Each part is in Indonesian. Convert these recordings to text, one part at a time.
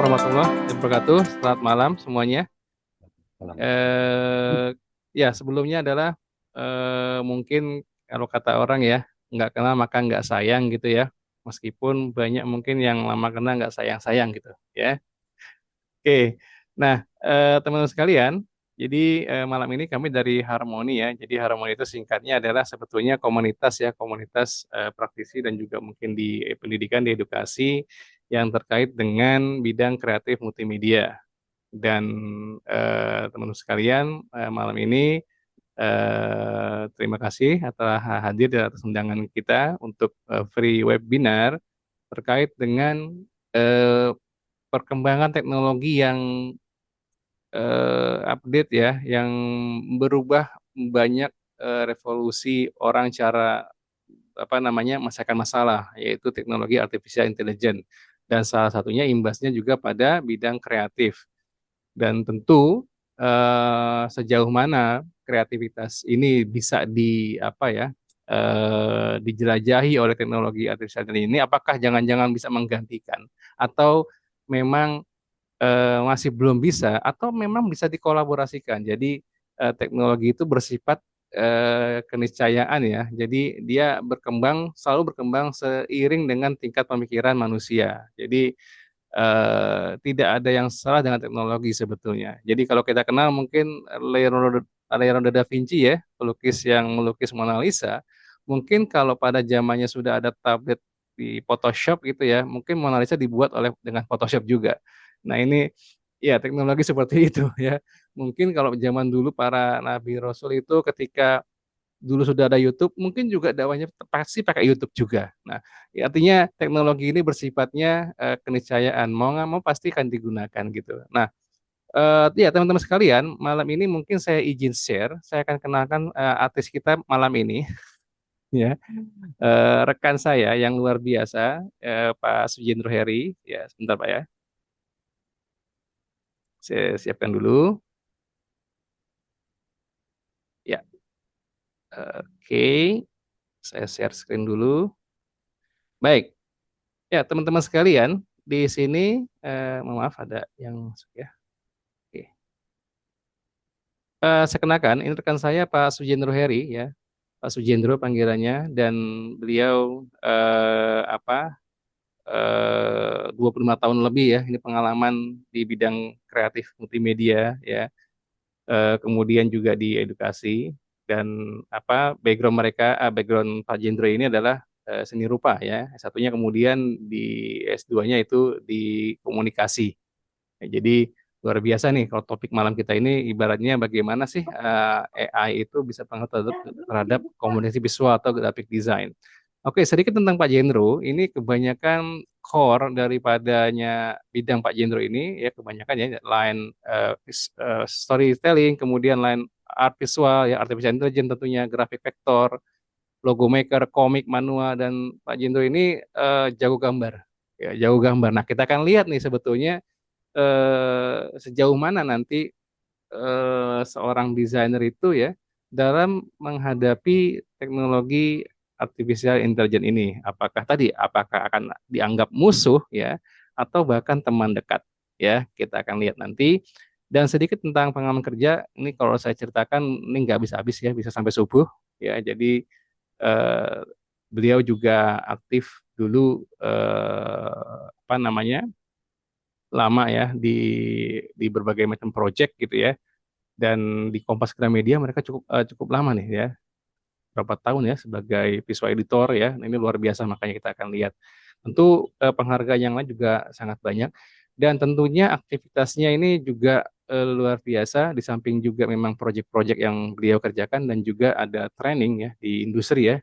warahmatullahi wabarakatuh. Selamat malam semuanya. Ya, sebelumnya adalah mungkin kalau kata orang ya, nggak kenal maka nggak sayang gitu ya. Meskipun banyak mungkin yang lama kenal nggak sayang-sayang gitu ya. Oke, nah teman-teman sekalian, jadi malam ini kami dari Harmoni ya. Jadi Harmoni itu singkatnya adalah sebetulnya komunitas ya, komunitas praktisi dan juga mungkin di pendidikan, di edukasi yang terkait dengan bidang kreatif multimedia. Dan teman-teman sekalian, malam ini terima kasih atas hadir dan atas undangan kita untuk free webinar terkait dengan eh, perkembangan teknologi yang update ya, yang berubah banyak revolusi orang cara apa namanya menyelesaikan masalah, yaitu teknologi artificial intelligence. Dan salah satunya imbasnya juga pada bidang kreatif. Dan tentu sejauh mana kreativitas ini bisa di apa ya dijelajahi oleh teknologi artificial intelligence ini, apakah jangan-jangan bisa menggantikan atau memang masih belum bisa atau memang bisa dikolaborasikan. Jadi teknologi itu bersifat keniscayaan ya. Jadi dia berkembang, selalu berkembang seiring dengan tingkat pemikiran manusia. Jadi tidak ada yang salah dengan teknologi sebetulnya. Jadi kalau kita kenal mungkin Leonardo da Vinci ya, pelukis yang melukis Mona Lisa, mungkin kalau pada zamannya sudah ada tablet di Photoshop gitu ya, mungkin Mona Lisa dibuat oleh dengan Photoshop juga. Nah ini ya teknologi seperti itu ya. Mungkin kalau zaman dulu para nabi rasul itu ketika dulu sudah ada YouTube, mungkin juga dakwahnya pasti pakai YouTube juga. Nah, ya artinya teknologi ini bersifatnya keniscayaan, mau nggak mau pasti akan digunakan gitu. Nah, ya teman-teman sekalian, malam ini mungkin saya izin share, saya akan kenalkan artis kita malam ini, ya. Rekan saya yang luar biasa, Pak Sujendro Heri, ya sebentar Pak ya, saya siapkan dulu. Ya, oke, saya share screen dulu. Baik. Ya, teman-teman sekalian, di sini, mohon maaf ada yang masuk ya. Oke. Saya kenalkan, ini rekan saya Pak Sujendro Heri ya, Pak Sujendro panggilannya, dan beliau 25 tahun lebih ya, ini pengalaman di bidang kreatif multimedia ya, kemudian juga di edukasi dan background mereka, background Pak Jendro ini adalah seni rupa ya, satunya kemudian di S2-nya itu di komunikasi. Ya, jadi luar biasa nih kalau topik malam kita ini ibaratnya bagaimana sih AI itu bisa pengaruh terhadap komunikasi visual atau graphic design. Oke, sedikit tentang Pak Jendro. Ini kebanyakan core daripadanya bidang Pak Jendro ini ya kebanyakan ya line storytelling, kemudian line art visual ya artificial intelligence tentunya, graphic vector, logo maker, komik, manual dan Pak Jendro ini jago gambar. Ya, jago gambar. Nah, kita akan lihat nih sebetulnya sejauh mana nanti seorang desainer itu ya dalam menghadapi teknologi artificial intelligence ini. Apakah akan dianggap musuh ya atau bahkan teman dekat ya. Kita akan lihat nanti. Dan sedikit tentang pengalaman kerja, ini kalau saya ceritakan ini nggak bisa habis ya, bisa sampai subuh ya. Jadi eh, beliau juga aktif dulu apa namanya lama ya di berbagai macam project gitu ya. Dan di Kompas Gramedia mereka cukup lama nih ya, berapa tahun ya sebagai visual editor ya. Nah, ini luar biasa makanya kita akan lihat. Tentu penghargaan yang lain juga sangat banyak dan tentunya aktivitasnya ini juga luar biasa di samping juga memang proyek-proyek yang beliau kerjakan dan juga ada training ya di industri ya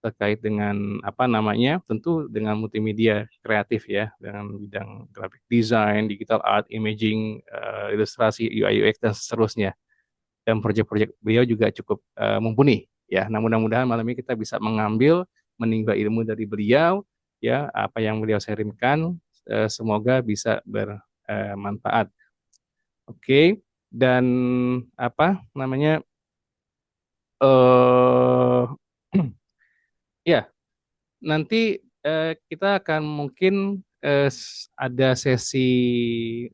terkait dengan apa namanya tentu dengan multimedia kreatif ya dengan bidang graphic design, digital art, imaging, ilustrasi, UI UX dan seterusnya dan proyek-proyek beliau juga cukup mumpuni ya. Nah, mudah-mudahan malam ini kita bisa mengambil menimba ilmu dari beliau ya apa yang beliau sharingkan semoga bisa bermanfaat. Oke. Dan apa namanya eh ya nanti kita akan mungkin ada sesi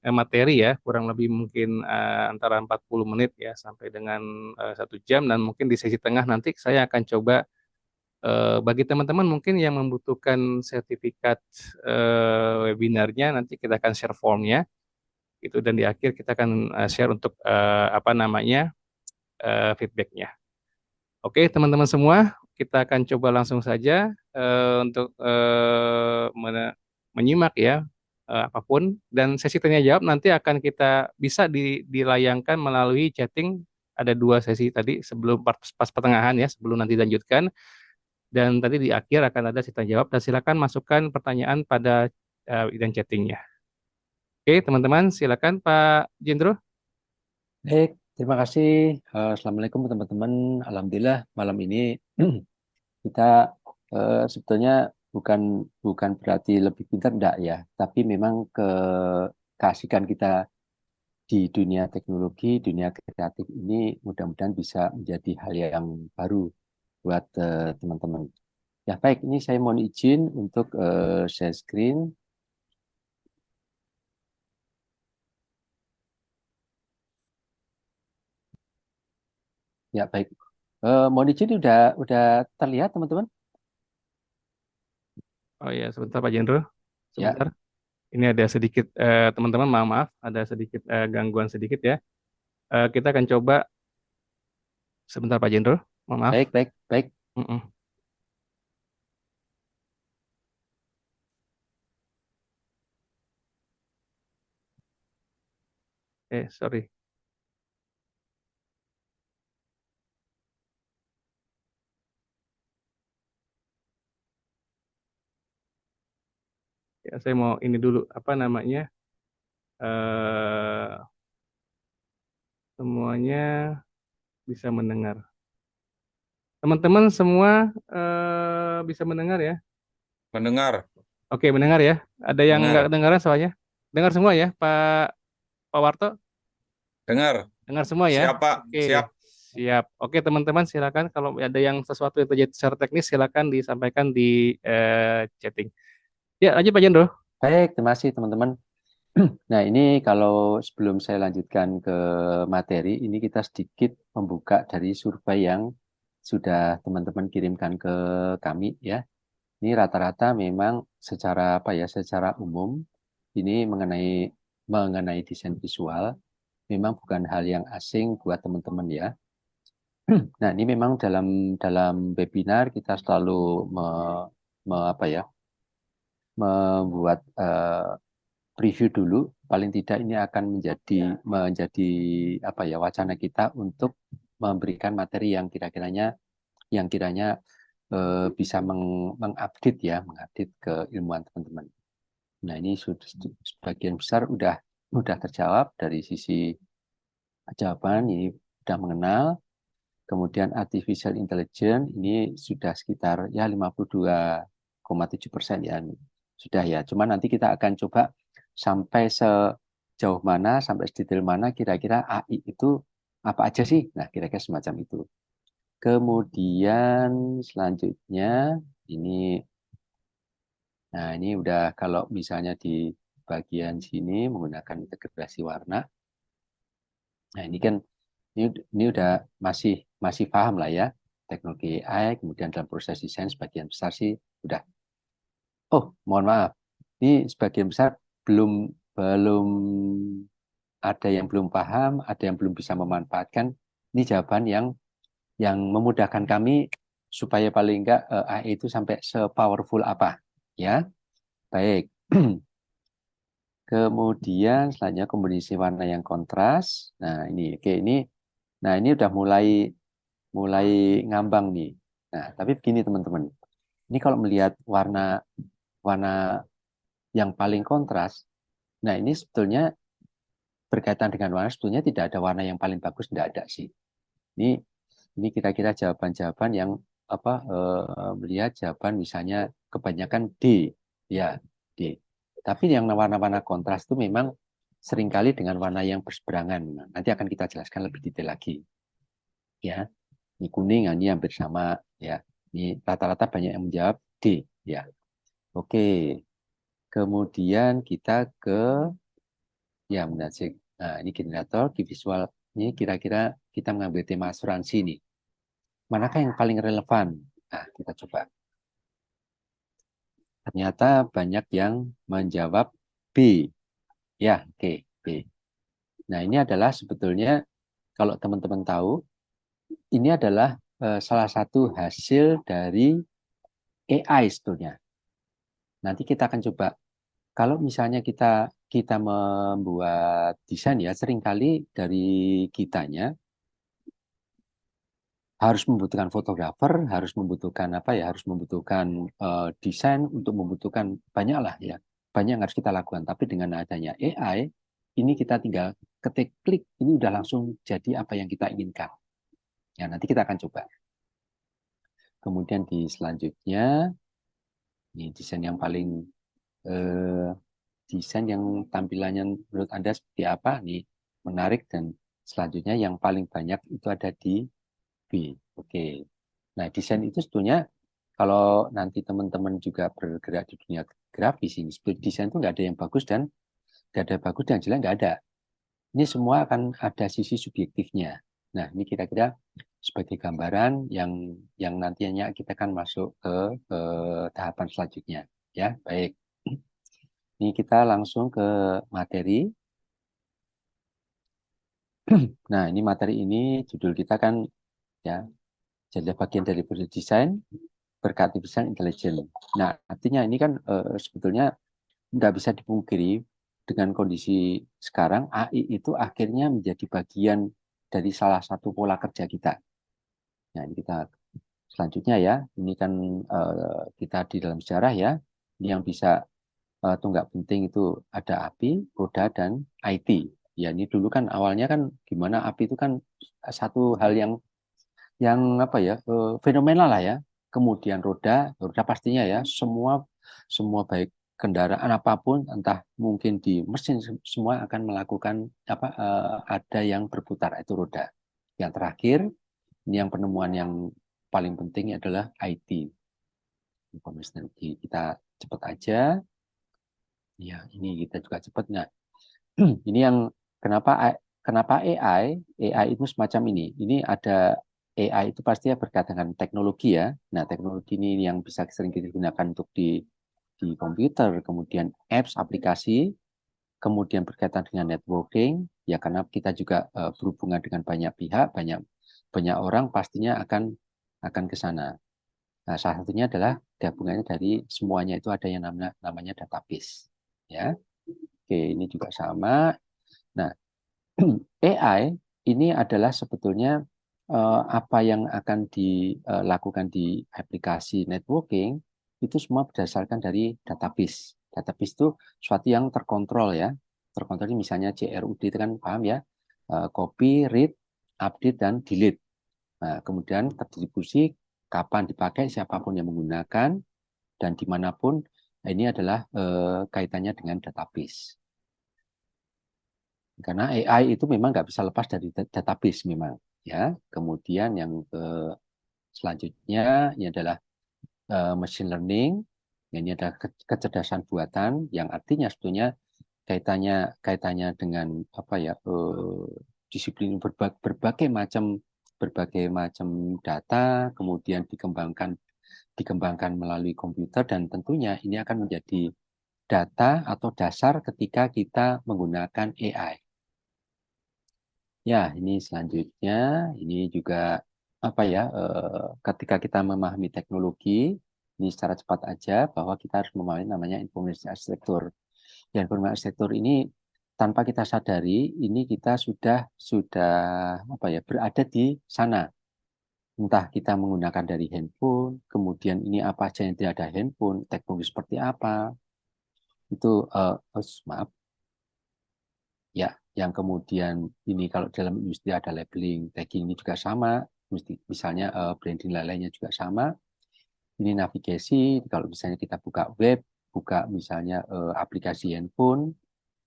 materi ya, kurang lebih mungkin antara 40 menit ya sampai dengan 1 jam, dan mungkin di sesi tengah nanti saya akan coba bagi teman-teman mungkin yang membutuhkan sertifikat webinarnya, nanti kita akan share formnya itu, dan di akhir kita akan share untuk apa namanya feedbacknya. Oke, teman-teman semua, kita akan coba langsung saja untuk menyimak ya apapun, dan sesi tanya jawab nanti akan kita bisa dilayangkan melalui chatting. Ada 2 sesi tadi sebelum pas pertengahan ya, sebelum nanti dilanjutkan, dan tadi di akhir akan ada sesi tanya jawab, dan silakan masukkan pertanyaan pada bidang chattingnya. Oke, teman-teman, silakan Pak Jendro. Baik, terima kasih. Assalamualaikum teman-teman. Alhamdulillah malam ini kita sebetulnya bukan bukan berarti lebih pintar enggak ya, tapi memang keasikan kita di dunia teknologi, dunia kreatif ini mudah-mudahan bisa menjadi hal yang baru buat teman-teman. Ya baik, ini saya mohon izin untuk share screen. Ya baik, mohon izin udah terlihat teman-teman? Oh ya, sebentar Pak Jendro, Ya, sebentar. Ini ada sedikit teman-teman, maaf, ada sedikit gangguan sedikit ya. Kita akan coba sebentar Pak Jendro, maaf. baik baik baik. Mm-mm. Sorry. Ya, saya mau ini dulu, apa namanya? eh Semuanya bisa mendengar. Teman-teman semua bisa mendengar ya? Mendengar, Oke, mendengar ya. Ada yang nggak dengar, kedengaran soalnya? Dengar semua ya, Pak Warto? dengar. Dengar semua ya? Siapa? Oke, Siap. siap. Oke, teman-teman, silakan kalau ada yang sesuatu yang terjadi secara teknis, silakan disampaikan di chatting. Ya, lanjut Pak Jendro. Baik, terima kasih teman-teman. Nah, ini kalau sebelum saya lanjutkan ke materi, ini kita sedikit membuka dari survei yang sudah teman-teman kirimkan ke kami ya. Ini rata-rata memang secara apa ya, secara umum ini mengenai mengenai desain visual memang bukan hal yang asing buat teman-teman ya. Nah, ini memang dalam dalam webinar kita selalu apa ya, membuat preview dulu, paling tidak ini akan menjadi apa ya, wacana kita untuk memberikan materi yang kiranya bisa mengupdate ya, mengupdate keilmuan teman-teman. Nah, ini sudah sebagian besar udah terjawab dari sisi jawaban, ini sudah mengenal. Kemudian artificial intelligence ini sudah sekitar ya 52,7% ya, sudah ya. Cuma nanti kita akan coba sampai sejauh mana, sampai sedetail mana kira-kira AI itu apa aja sih. Nah, kira-kira semacam itu. Kemudian selanjutnya ini, nah ini udah kalau misalnya di bagian sini menggunakan integrasi warna. Nah, ini kan ini udah masih masih paham lah ya teknologi AI, kemudian dalam proses desain sebagian besar sih udah. Oh, mohon maaf. Ini sebagian besar belum belum ada yang belum paham, ada yang belum bisa memanfaatkan. Ini jawaban yang memudahkan kami supaya paling enggak AI itu sampai se-powerful apa, ya. Baik. Kemudian selanjutnya kombinasi warna yang kontras. Nah, ini oke ini. Nah, ini udah mulai mulai ngambang nih. Nah, tapi begini teman-teman. Ini kalau melihat warna warna yang paling kontras, nah ini sebetulnya berkaitan dengan warna, sebetulnya tidak ada warna yang paling bagus, tidak ada sih. Ini ini kira-kira jawaban-jawaban yang apa melihat jawaban misalnya kebanyakan D, ya D. Tapi yang warna-warna kontras itu memang seringkali dengan warna yang berseberangan. Nanti akan kita jelaskan lebih detail lagi. Ya, ini kuning, ini hampir sama. Ya, ini rata-rata banyak yang menjawab D. Ya, oke. Kemudian kita ke ya menajik. Nah, ini generator, key visual. Ini kira-kira kita mengambil tema asuransi nih. Manakah yang paling relevan? Nah, kita coba. Ternyata banyak yang menjawab B. Ya, oke, B. Nah, ini adalah sebetulnya kalau teman-teman tahu, ini adalah salah satu hasil dari AI sebetulnya. Nanti kita akan coba. Kalau misalnya kita membuat desain ya, seringkali dari kitanya harus membutuhkan fotografer, harus membutuhkan apa ya, harus membutuhkan desain untuk membutuhkan banyak lah ya, banyak yang harus kita lakukan. Tapi dengan adanya AI, ini kita tinggal ketik klik, ini udah langsung jadi apa yang kita inginkan. Ya nanti kita akan coba. Kemudian di selanjutnya, ini desain yang paling desain yang tampilannya menurut Anda seperti apa? Nih menarik dan selanjutnya yang paling banyak itu ada di B. Oke. Nah, desain itu sebetulnya kalau nanti teman-teman juga bergerak di dunia grafis ini, sebetulnya desain itu nggak ada yang bagus dan nggak ada bagus dan jelek nggak ada. Ini semua akan ada sisi subjektifnya. Nah, ini kira-kira sebagai gambaran yang nantinya kita akan masuk ke tahapan selanjutnya. Ya, baik. Ini kita langsung ke materi. Nah, ini materi ini judul kita kan ya jadi bagian dari desain berkat artificial intelligence. Nah, artinya ini kan sebetulnya nggak bisa dipungkiri dengan kondisi sekarang AI itu akhirnya menjadi bagian dari salah satu pola kerja kita. Nah, ini kita selanjutnya ya. Ini kan kita di dalam sejarah ya. Ini yang bisa tunggak penting itu ada api, roda, dan IT. Ya, ini dulu kan awalnya kan gimana api itu kan satu hal yang apa ya fenomenal lah ya. Kemudian roda pastinya ya semua baik kendaraan apapun entah mungkin di mesin semua akan melakukan apa ada yang berputar itu roda. Yang terakhir ini yang penemuan yang paling penting adalah IT information technology. Kita cepat aja. Ya, ini kita juga cepat. Nah, ini yang kenapa AI? AI itu semacam ini. Ini ada AI itu pasti berkaitan dengan teknologi ya. Nah, teknologi ini yang bisa sering digunakan untuk di komputer, kemudian apps, aplikasi, kemudian berkaitan dengan networking, ya karena kita juga berhubungan dengan banyak pihak, banyak banyak orang pastinya akan ke sana. Nah, salah satunya adalah gabungannya dari semuanya itu ada yang namanya database. Ya, oke, ini juga sama. Nah, AI ini adalah sebetulnya apa yang akan dilakukan di aplikasi networking itu semua berdasarkan dari database. Database itu suatu yang terkontrol ya. Terkontrol ini misalnya CRUD itu kan paham ya. Copy, read, update, dan delete. Nah, kemudian terdistribusi kapan dipakai, siapapun yang menggunakan, dan dimanapun. Nah, ini adalah kaitannya dengan database. Karena AI itu memang nggak bisa lepas dari database memang ya. Kemudian yang selanjutnya ini adalah machine learning. Ini adalah kecerdasan buatan yang artinya sebetulnya kaitannya dengan apa ya disiplin berbagai macam data kemudian dikembangkan melalui komputer dan tentunya ini akan menjadi data atau dasar ketika kita menggunakan AI. Ya, ini selanjutnya, ini juga apa ya, ketika kita memahami teknologi, ini secara cepat aja bahwa kita harus memahami namanya informasi arsitektur. Dan informasi arsitektur ini tanpa kita sadari, ini kita sudah apa ya berada di sana. Entah kita menggunakan dari handphone, kemudian ini apa aja yang tidak ada handphone, teknologi seperti apa, itu maaf. Ya, yang kemudian ini kalau dalam industri ada labeling, tagging ini juga sama. Misalnya branding lainnya juga sama. Ini navigasi, kalau misalnya kita buka web, buka misalnya aplikasi handphone,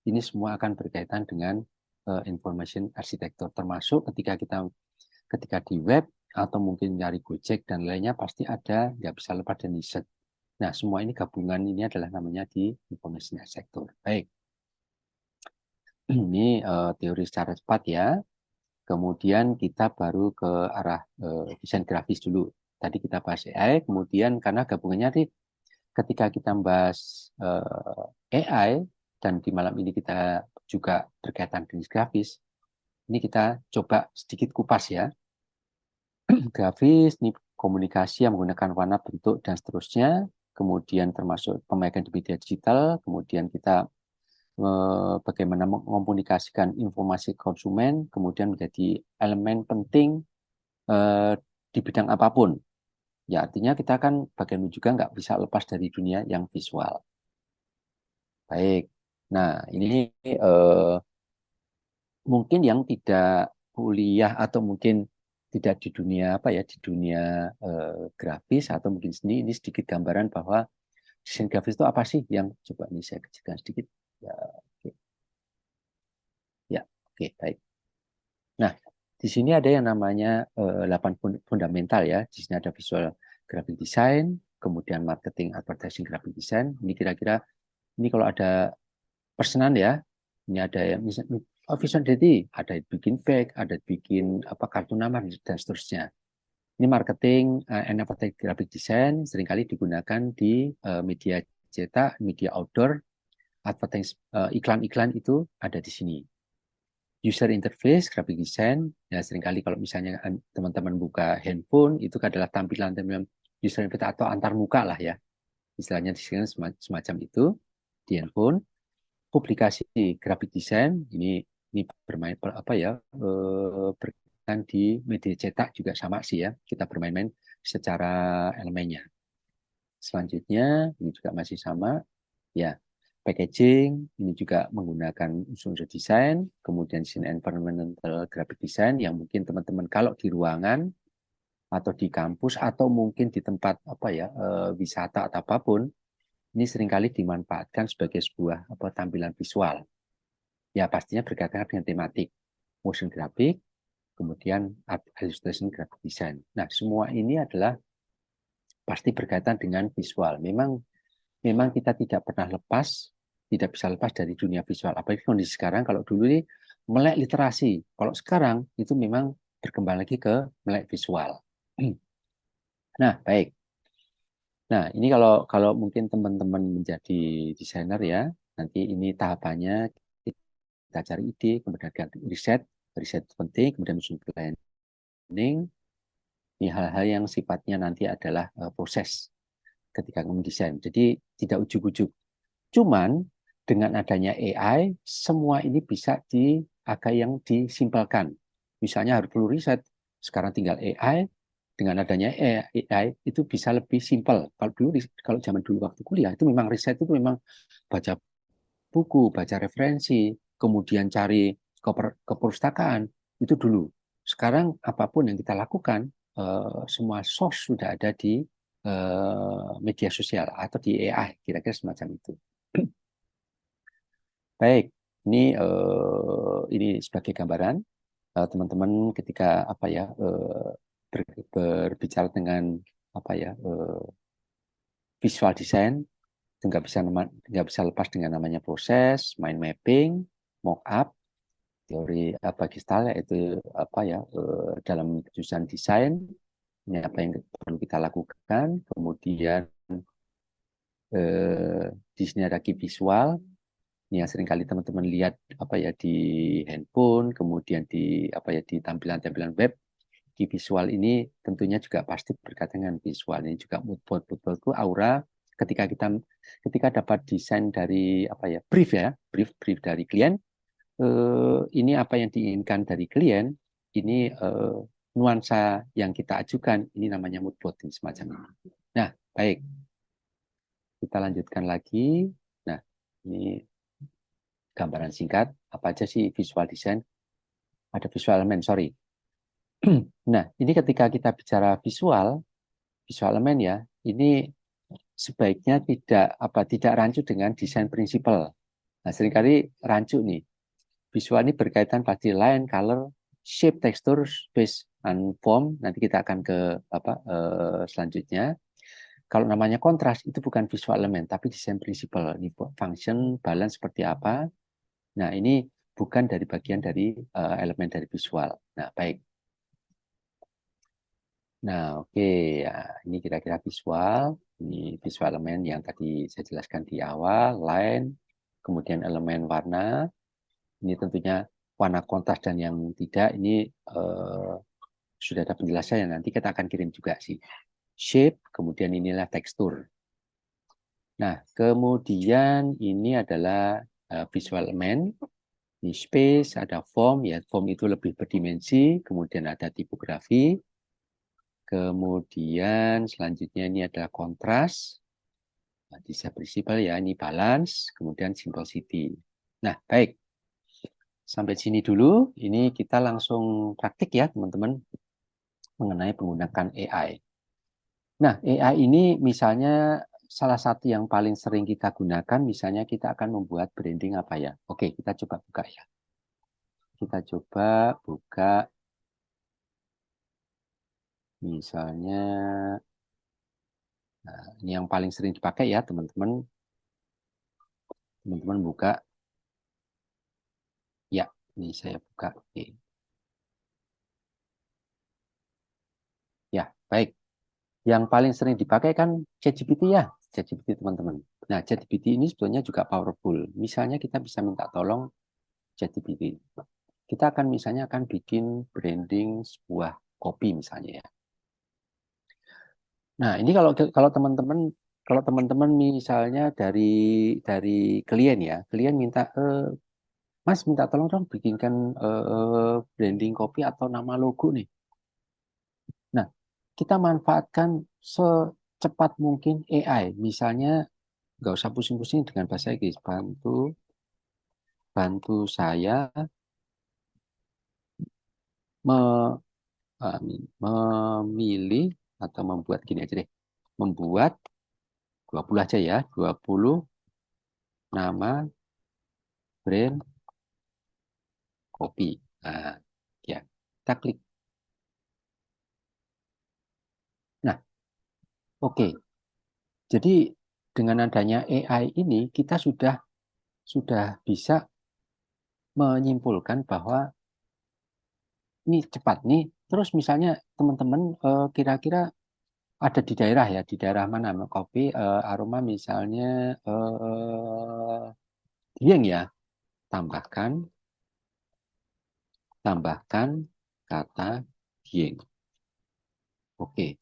ini semua akan berkaitan dengan information architecture. Termasuk ketika di web atau mungkin nyari Gojek dan lainnya pasti ada, nggak bisa lepas dari Nah, semua ini gabungan ini adalah namanya di information architecture. Baik, ini teori secara cepat ya. Kemudian kita baru ke arah desain grafis dulu. Tadi kita bahas AI, kemudian karena gabungannya tadi ketika kita membahas AI dan di malam ini kita juga berkaitan dengan grafis, ini kita coba sedikit kupas ya. Grafis ini komunikasi yang menggunakan warna, bentuk, dan seterusnya. Kemudian termasuk pemakaian di media digital. Kemudian kita bagaimana mengkomunikasikan informasi konsumen. Kemudian menjadi elemen penting di bidang apapun. Ya, artinya kita kan bagian juga nggak bisa lepas dari dunia yang visual. Baik. Nah, ini mungkin yang tidak kuliah atau mungkin tidak di dunia apa ya, di dunia grafis atau mungkin seni, ini sedikit gambaran bahwa desain grafis itu apa sih, yang coba ini saya kecilkan sedikit. Ya, oke. Ya, oke, baik. Nah, di sini ada yang namanya 8 fundamental ya. Di sini ada visual graphic design, kemudian marketing, advertising, graphic design. Ini kira-kira ini kalau ada pesanan ya. Ini ada yang misalnya visual identity, ada bikin bag, ada bikin apa kartu nama dan seterusnya. Ini marketing and advertising graphic design seringkali digunakan di media cetak, media outdoor, advertising iklan-iklan itu ada di sini. User interface, graphic design, ya seringkali kalau misalnya teman-teman buka handphone, itu adalah tampilan-tampilan user interface atau antar muka lah ya. Istilahnya di sini semacam itu di handphone. Publikasi graphic design, ini bermain apa ya, berkaitan di media cetak juga sama sih ya. Kita bermain-main secara elemennya. Selanjutnya, ini juga masih sama, ya. Packaging, ini juga menggunakan unsur-unsur desain, kemudian desain environmental graphic design yang mungkin teman-teman kalau di ruangan atau di kampus atau mungkin di tempat apa ya wisata atau apapun, ini seringkali dimanfaatkan sebagai sebuah tampilan visual. Ya pastinya berkaitan dengan tematik, motion graphic, kemudian illustration graphic design. Nah semua ini adalah pasti berkaitan dengan visual. Memang kita tidak pernah lepas, tidak bisa lepas dari dunia visual. Apalagi kondisi sekarang, kalau dulu ini melek literasi. Kalau sekarang itu memang berkembang lagi ke melek visual. Nah, baik. Nah, ini kalau mungkin teman-teman menjadi desainer ya, nanti ini tahapannya kita cari ide, kemudian riset itu penting, kemudian menyusun planning. Ini hal-hal yang sifatnya nanti adalah proses ketika mendesain. Jadi tidak ujuk-ujuk. Cuman dengan adanya AI, semua ini bisa agak yang disimpelkan. Misalnya harus perlu riset, sekarang tinggal AI. Dengan adanya AI itu bisa lebih simpel. Kalau zaman dulu waktu kuliah itu memang riset itu memang baca buku, baca referensi, kemudian cari ke perpustakaan itu dulu. Sekarang apapun yang kita lakukan, semua source sudah ada di media sosial atau di AI, kira-kira semacam itu. Baik, ini sebagai gambaran teman-teman ketika apa ya berbicara dengan apa ya visual design, nggak bisa lepas dengan namanya proses, mind mapping, mock up, teori apa Gestalt, yaitu apa ya dalam jurusan desain ini apa yang perlu kita lakukan, kemudian di sini ada key visual. Ini yang seringkali teman-teman lihat apa ya di handphone, kemudian di apa ya di tampilan-tampilan web. Di visual ini tentunya juga pasti berkaitan dengan visual. Ini juga mood board itu aura ketika dapat desain dari apa ya brief dari klien. Ini apa yang diinginkan dari klien. Ini nuansa yang kita ajukan. Ini namanya mood board semacam ini. Nah, baik. Kita lanjutkan lagi. Nah, ini gambaran singkat, apa aja sih visual design? Ada visual element, sorry. Nah, ini ketika kita bicara visual element ya, ini sebaiknya tidak rancu dengan desain prinsipal. Nah, seringkali rancu nih. Visual ini berkaitan pasti line, color, shape, texture, space, and form. Nanti kita akan ke selanjutnya. Kalau namanya kontras itu bukan visual element, tapi design principle. Ini function, balance seperti apa. Nah, ini bukan dari bagian dari elemen dari visual. Nah, baik. Nah, oke. Ya, ini kira-kira visual. Ini visual element yang tadi saya jelaskan di awal, line, kemudian elemen warna. Ini tentunya warna kontras dan yang tidak. Ini sudah ada penjelasan yang nanti kita akan kirim juga sih. Shape, kemudian inilah tekstur. Nah, kemudian ini adalah visual element. Ini space, ada form, ya form itu lebih berdimensi, kemudian ada tipografi, kemudian selanjutnya ini adalah kontras, design principle ya, ini balance, kemudian simplicity. Nah, baik. Sampai sini dulu, ini kita langsung praktik ya teman-teman mengenai menggunakan AI. Nah, AI ini misalnya salah satu yang paling sering kita gunakan, misalnya kita akan membuat branding apa ya. Oke, kita coba buka ya. Kita coba buka misalnya, nah, ini yang paling sering dipakai ya teman-teman. Teman-teman buka. Ya, ini saya buka. Oke. Ya, baik. Yang paling sering dipakai kan ChatGPT ya. ChatGPT teman-teman. Nah, ChatGPT ini sebetulnya juga powerful. Misalnya kita bisa minta tolong ChatGPT. Kita akan misalnya akan bikin branding sebuah kopi misalnya ya. Nah, ini kalau teman-teman misalnya dari klien ya, klien minta Mas minta tolong dong bikinkan branding kopi atau nama logo nih. Nah, kita manfaatkan secepat mungkin AI. Misalnya nggak usah pusing-pusing dengan bahasa Inggris. Bantu saya memilih atau membuat gini aja deh. Membuat 20 aja ya, 20 nama brand kopi. Nah, ya, kita klik. Nah, oke. Jadi dengan adanya AI ini kita sudah bisa menyimpulkan bahwa ini cepat nih. Terus misalnya teman-teman kira-kira ada di daerah ya, di daerah mana kopi aroma misalnya Dieng ya, tambahkan kata Dieng. Oke.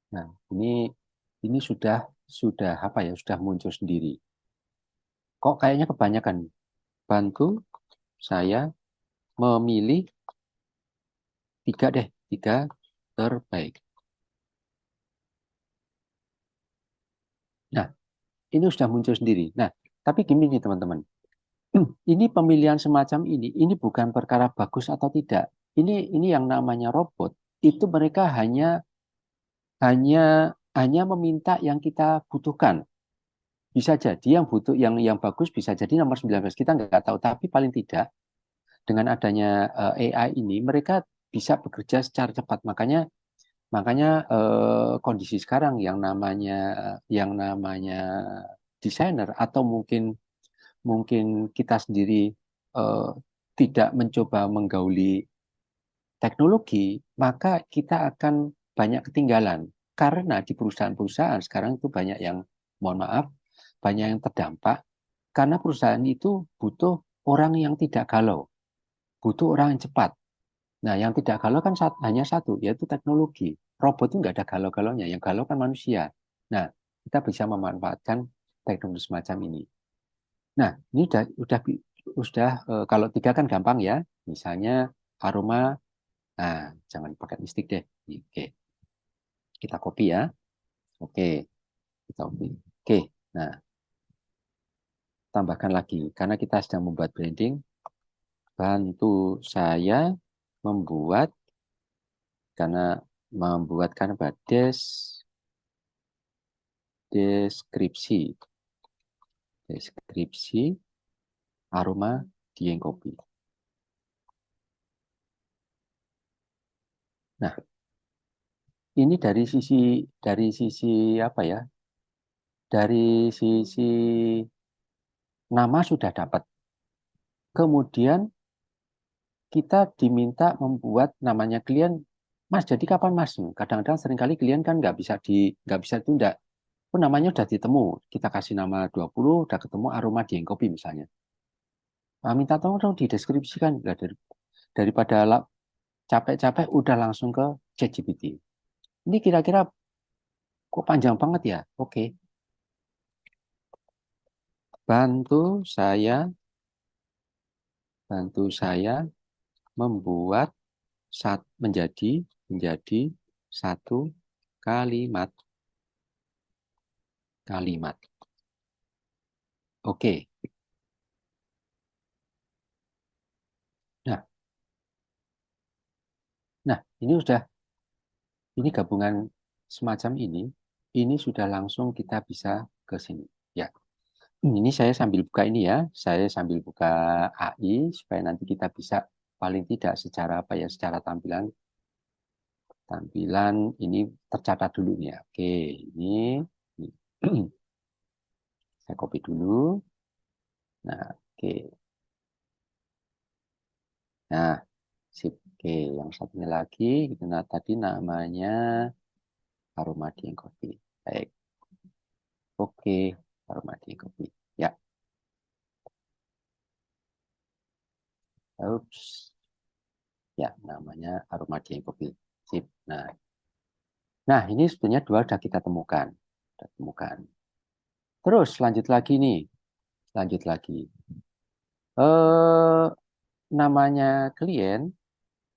Nah, ini sudah apa ya, sudah muncul sendiri. Kok kayaknya kebanyakan. Bantu saya memilih tiga terbaik. Nah, ini sudah muncul sendiri. Nah, tapi gini nih teman-teman. Ini pemilihan semacam ini bukan perkara bagus atau tidak. Ini yang namanya robot, itu mereka hanya meminta yang kita butuhkan. Bisa jadi yang butuh yang bagus bisa jadi nomor 19 kita nggak tahu, tapi paling tidak dengan adanya AI ini mereka bisa bekerja secara cepat. Makanya kondisi sekarang yang namanya desainer atau mungkin kita sendiri eh, tidak mencoba menggauli teknologi, maka kita akan banyak ketinggalan. Karena di perusahaan-perusahaan sekarang itu banyak yang, mohon maaf, banyak yang terdampak karena perusahaan itu butuh orang yang tidak galau, butuh orang yang cepat. Nah, yang tidak galau kan hanya satu, yaitu teknologi. Robot itu nggak ada galau-galaunya, yang galau kan manusia. Nah, kita bisa memanfaatkan teknologi semacam ini. Nah, ini sudah kalau tiga kan gampang ya. Misalnya aroma, nah jangan pakai mistik deh. Oke, kita copy ya. Oke, kita copy. Oke, nah tambahkan lagi karena kita sedang membuat branding. Bantu saya membuat karena deskripsi aroma Dieng Kopi. Nah, ini dari sisi apa ya? Dari sisi nama sudah dapat. Kemudian kita diminta membuat namanya klien, Mas, jadi kapan Mas? Kadang-kadang seringkali klien kan nggak bisa tunda. Oh, namanya udah ditemu, kita kasih nama 20, udah ketemu aroma Dieng Kopi misalnya. Nah, minta tolong dong dideskripsikan. Daripada capek-capek udah langsung ke ChatGPT. Ini kira-kira kok panjang banget ya? Oke. Bantu saya membuat menjadi satu kalimat. Oke. Nah, ini gabungan semacam ini sudah langsung kita bisa ke sini. Ya, ini saya sambil buka ini ya, saya sambil buka AI supaya nanti kita bisa paling tidak secara apa ya, secara tampilan ini tercatat dulu nih ya. Oke, ini. Saya copy dulu. Nah, oke. Nah, sip. Oke, yang satunya lagi, nah tadi namanya aroma Dieng Kopi. Baik. Oke, aroma Dieng Kopi. Ya. Ups. Ya, namanya aroma Dieng Kopi. Sip. Nah, ini sebenarnya dua sudah kita temukan. Terus lanjut lagi nih. Lanjut lagi. Namanya klien,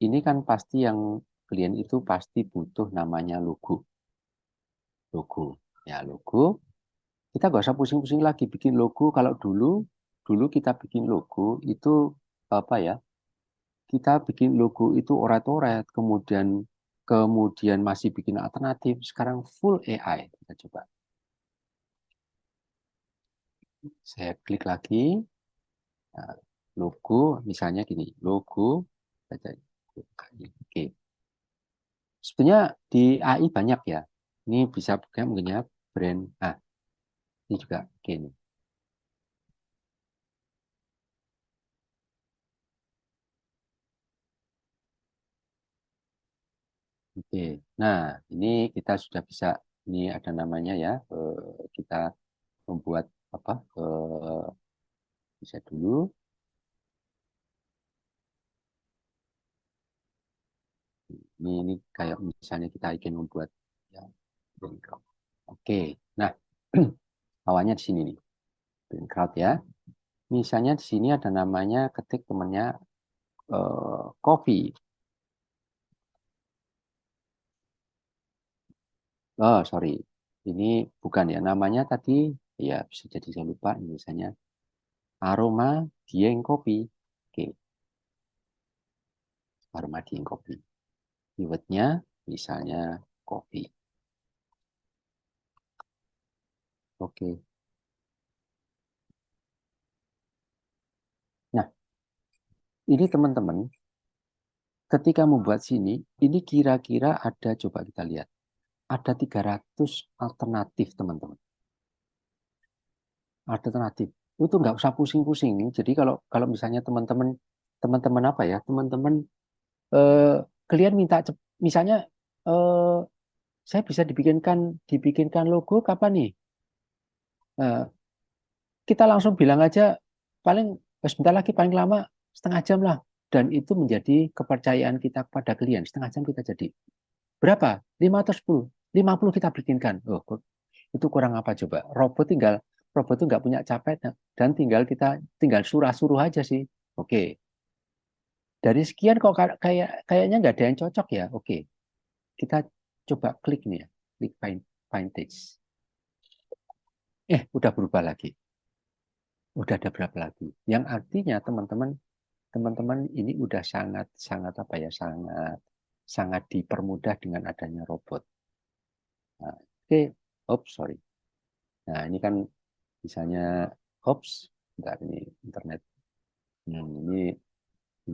ini kan pasti yang klien itu pasti butuh namanya logo. Ya, logo. Kita nggak usah pusing-pusing lagi bikin logo. Kalau dulu kita bikin logo itu apa ya? Kita bikin logo itu oret-oret, kemudian masih bikin alternatif. Sekarang full AI. Kita coba. Saya klik lagi. Nah, logo, misalnya gini, logo. Oke. Sebenarnya di AI banyak ya. Ini bisa bukan mungkin ya brand. Ah, ini juga gini. Oke. Nah, ini kita sudah bisa. Ini ada namanya ya. Kita membuat apa? Bisa dulu. Ini kayak misalnya kita ingin membuat ya, background. Oke. Nah, awalnya di sini nih. Background ya. Misalnya di sini ada namanya ketik temannya coffee. Oh, sorry. Ini bukan ya. Namanya tadi, ya bisa jadi saya lupa. Misalnya aroma Dieng Kopi. Oke, aroma Dieng Kopi. Keywordnya misalnya kopi. Oke. Nah, ini teman-teman, ketika membuat sini, ini kira-kira ada, coba kita lihat. Ada 300 alternatif, teman-teman. Alternatif. Itu nggak usah pusing-pusing. Jadi kalau misalnya teman-teman apa ya, teman-teman kalian minta misalnya saya bisa dibikinkan logo kapan nih? Kita langsung bilang aja paling sebentar lagi paling lama setengah jam lah. Dan itu menjadi kepercayaan kita kepada klien. Setengah jam kita jadi. Berapa? 5 atau 10? 50 kita bikinkan. Oh, itu kurang apa coba? Robot itu nggak punya capek dan tinggal suruh aja sih. Oke. Dari sekian kok kayaknya nggak ada yang cocok ya. Oke. Kita coba klik nih ya. Klik find text. Udah berubah lagi. Udah ada berapa lagi? Yang artinya teman-teman ini udah sangat sangat apa ya, sangat dipermudah dengan adanya robot. Nah, oke, sorry. Nah, ini kan misalnya bentar, ini internet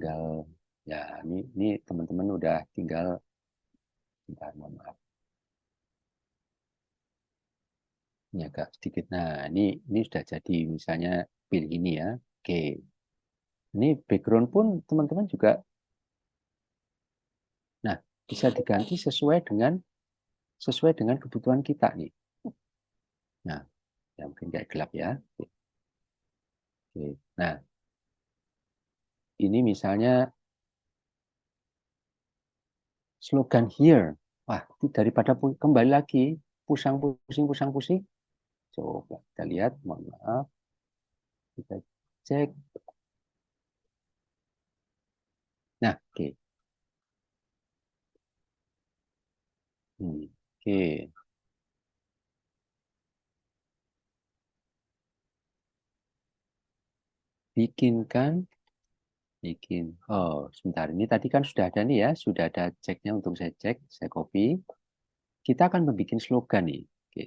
tinggal ya ini teman-teman udah tinggal bentar, mohon maaf. Ini agak sedikit. Nah, ini sudah jadi misalnya pilih ini ya. Oke. Ini background pun teman-teman juga nah bisa diganti sesuai dengan kebutuhan kita nih. Nah, ya mungkin kayak gelap ya. Oke. Nah, ini misalnya slogan here. Wah, daripada kembali lagi pusing-pusing. Coba kita lihat, mohon maaf. Kita cek. Nah, oke. Oke. Bikin. Oh, sebentar. Ini tadi kan sudah ada nih ya, sudah ada ceknya untuk saya cek, saya copy. Kita akan membuat slogan nih. Oke.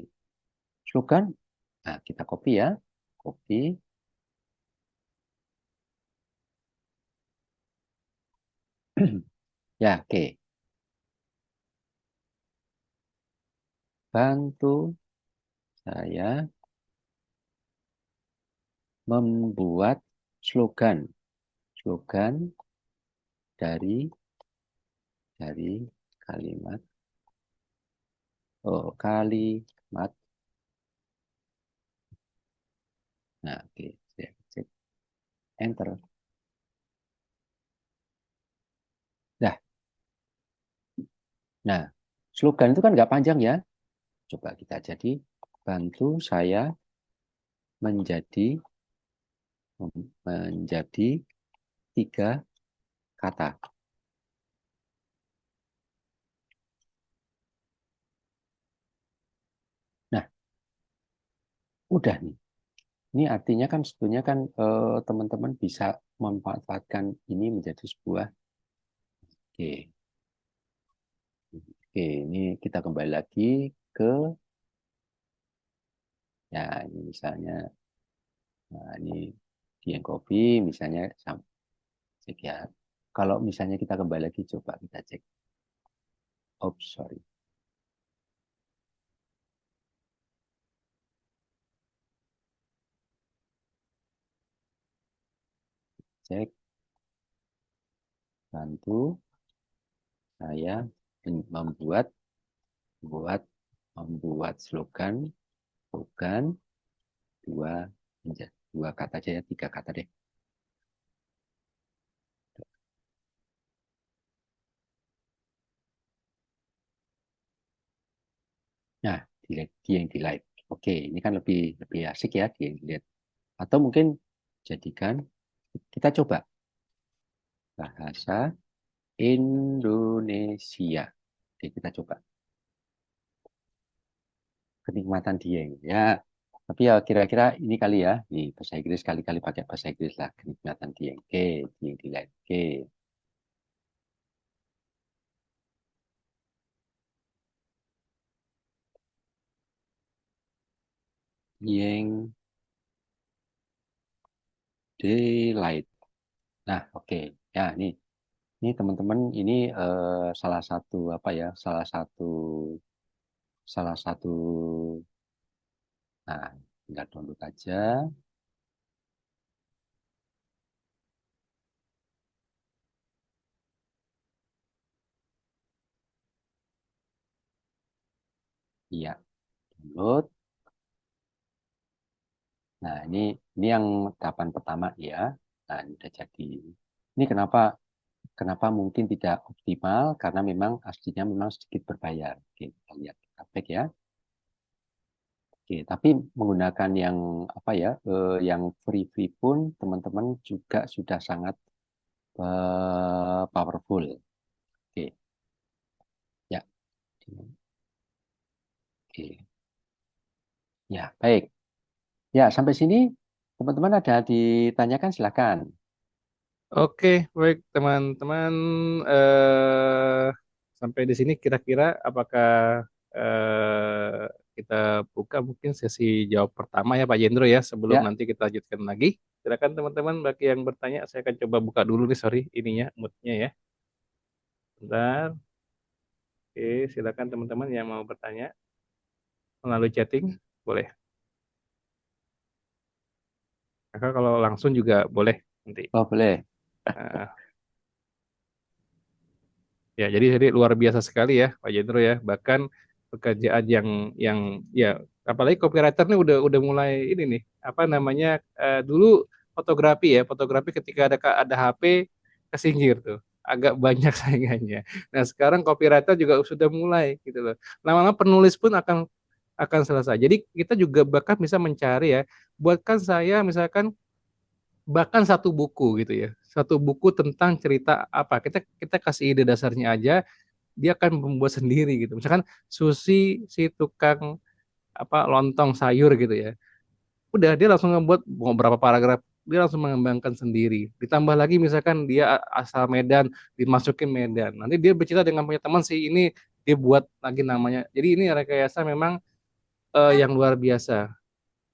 Slogan, nah kita copy ya. Copy. Ya, oke. Bantu saya membuat slogan. Slogan dari kalimat. Oh, kalimat. Nah, oke. Saya cek. Enter. Dah. Nah, slogan itu kan nggak panjang ya. Coba kita jadi bantu saya menjadi 3 kata. Nah, udah nih. Ini artinya kan sebetulnya kan teman-teman bisa memanfaatkan ini menjadi sebuah oke. Oke, ini kita kembali lagi ke ya ini misalnya nah ini di yang copy misalnya cek ya. Kalau misalnya kita kembali lagi coba kita cek. Oh, sorry. Cek bantu saya membuat membuat slogan dua kata aja ya, 3 kata deh. Nah, di yang di live. Oke, ini kan lebih lebih asik ya di yang dilihat. Atau mungkin jadikan kita coba bahasa Indonesia. Oke, kita coba kenikmatan Dieng ya. Tapi ya kira-kira ini kali ya, nih bahasa Inggris kali-kali pakai bahasa Inggris lah kenikmatan Dieng. Oke, Dieng di live. Oke, Dieng Delight. Nah, oke. Ya, ini teman-teman ini salah satu apa ya? Salah satu nah, tinggal download aja. Iya, download. Nah, ini yang tahapan pertama ya. Nah, ini udah jadi. Ini kenapa mungkin tidak optimal karena memang aslinya memang sedikit berbayar. Oke, kita lihat back ya. Oke, tapi menggunakan yang apa ya, yang free pun teman-teman juga sudah sangat powerful. Oke, ya, oke, ya baik. Ya sampai sini teman-teman ada ditanyakan silakan. Oke, baik teman-teman. eh Sampai di sini kira-kira apakah kita buka mungkin sesi jawab pertama ya Pak Jendro ya, sebelum Ya, nanti kita lanjutkan lagi. Silakan teman-teman bagi yang bertanya, saya akan coba buka dulu nih, sorry ininya, moodnya ya. Bentar. Oke, silakan teman-teman yang mau bertanya melalui chatting, boleh. Kakak kalau langsung juga boleh nanti. oh boleh. Nah, ya, jadi luar biasa sekali ya Pak Jendro ya. Bahkan pekerjaan yang ya apalagi copywriter ini udah mulai ini nih, apa namanya, dulu fotografi ya, fotografi ketika ada HP kesinggir tuh. Agak banyak saingannya. Nah, sekarang copywriter juga sudah mulai gitu loh. Lama-lama penulis pun akan selesai. Jadi kita juga bahkan bisa mencari ya, buatkan saya misalkan bahkan satu buku gitu ya, satu buku tentang cerita apa, kita kita kasih ide dasarnya aja, dia akan membuat sendiri gitu. Misalkan Susi si tukang apa lontong sayur gitu ya, udah dia langsung ngebuat mau berapa paragraf, dia langsung mengembangkan sendiri. Ditambah lagi misalkan dia asal Medan, dimasukin Medan, nanti dia bercerita dengan punya teman sih ini, dia buat lagi namanya. Jadi ini rekayasa memang yang luar biasa.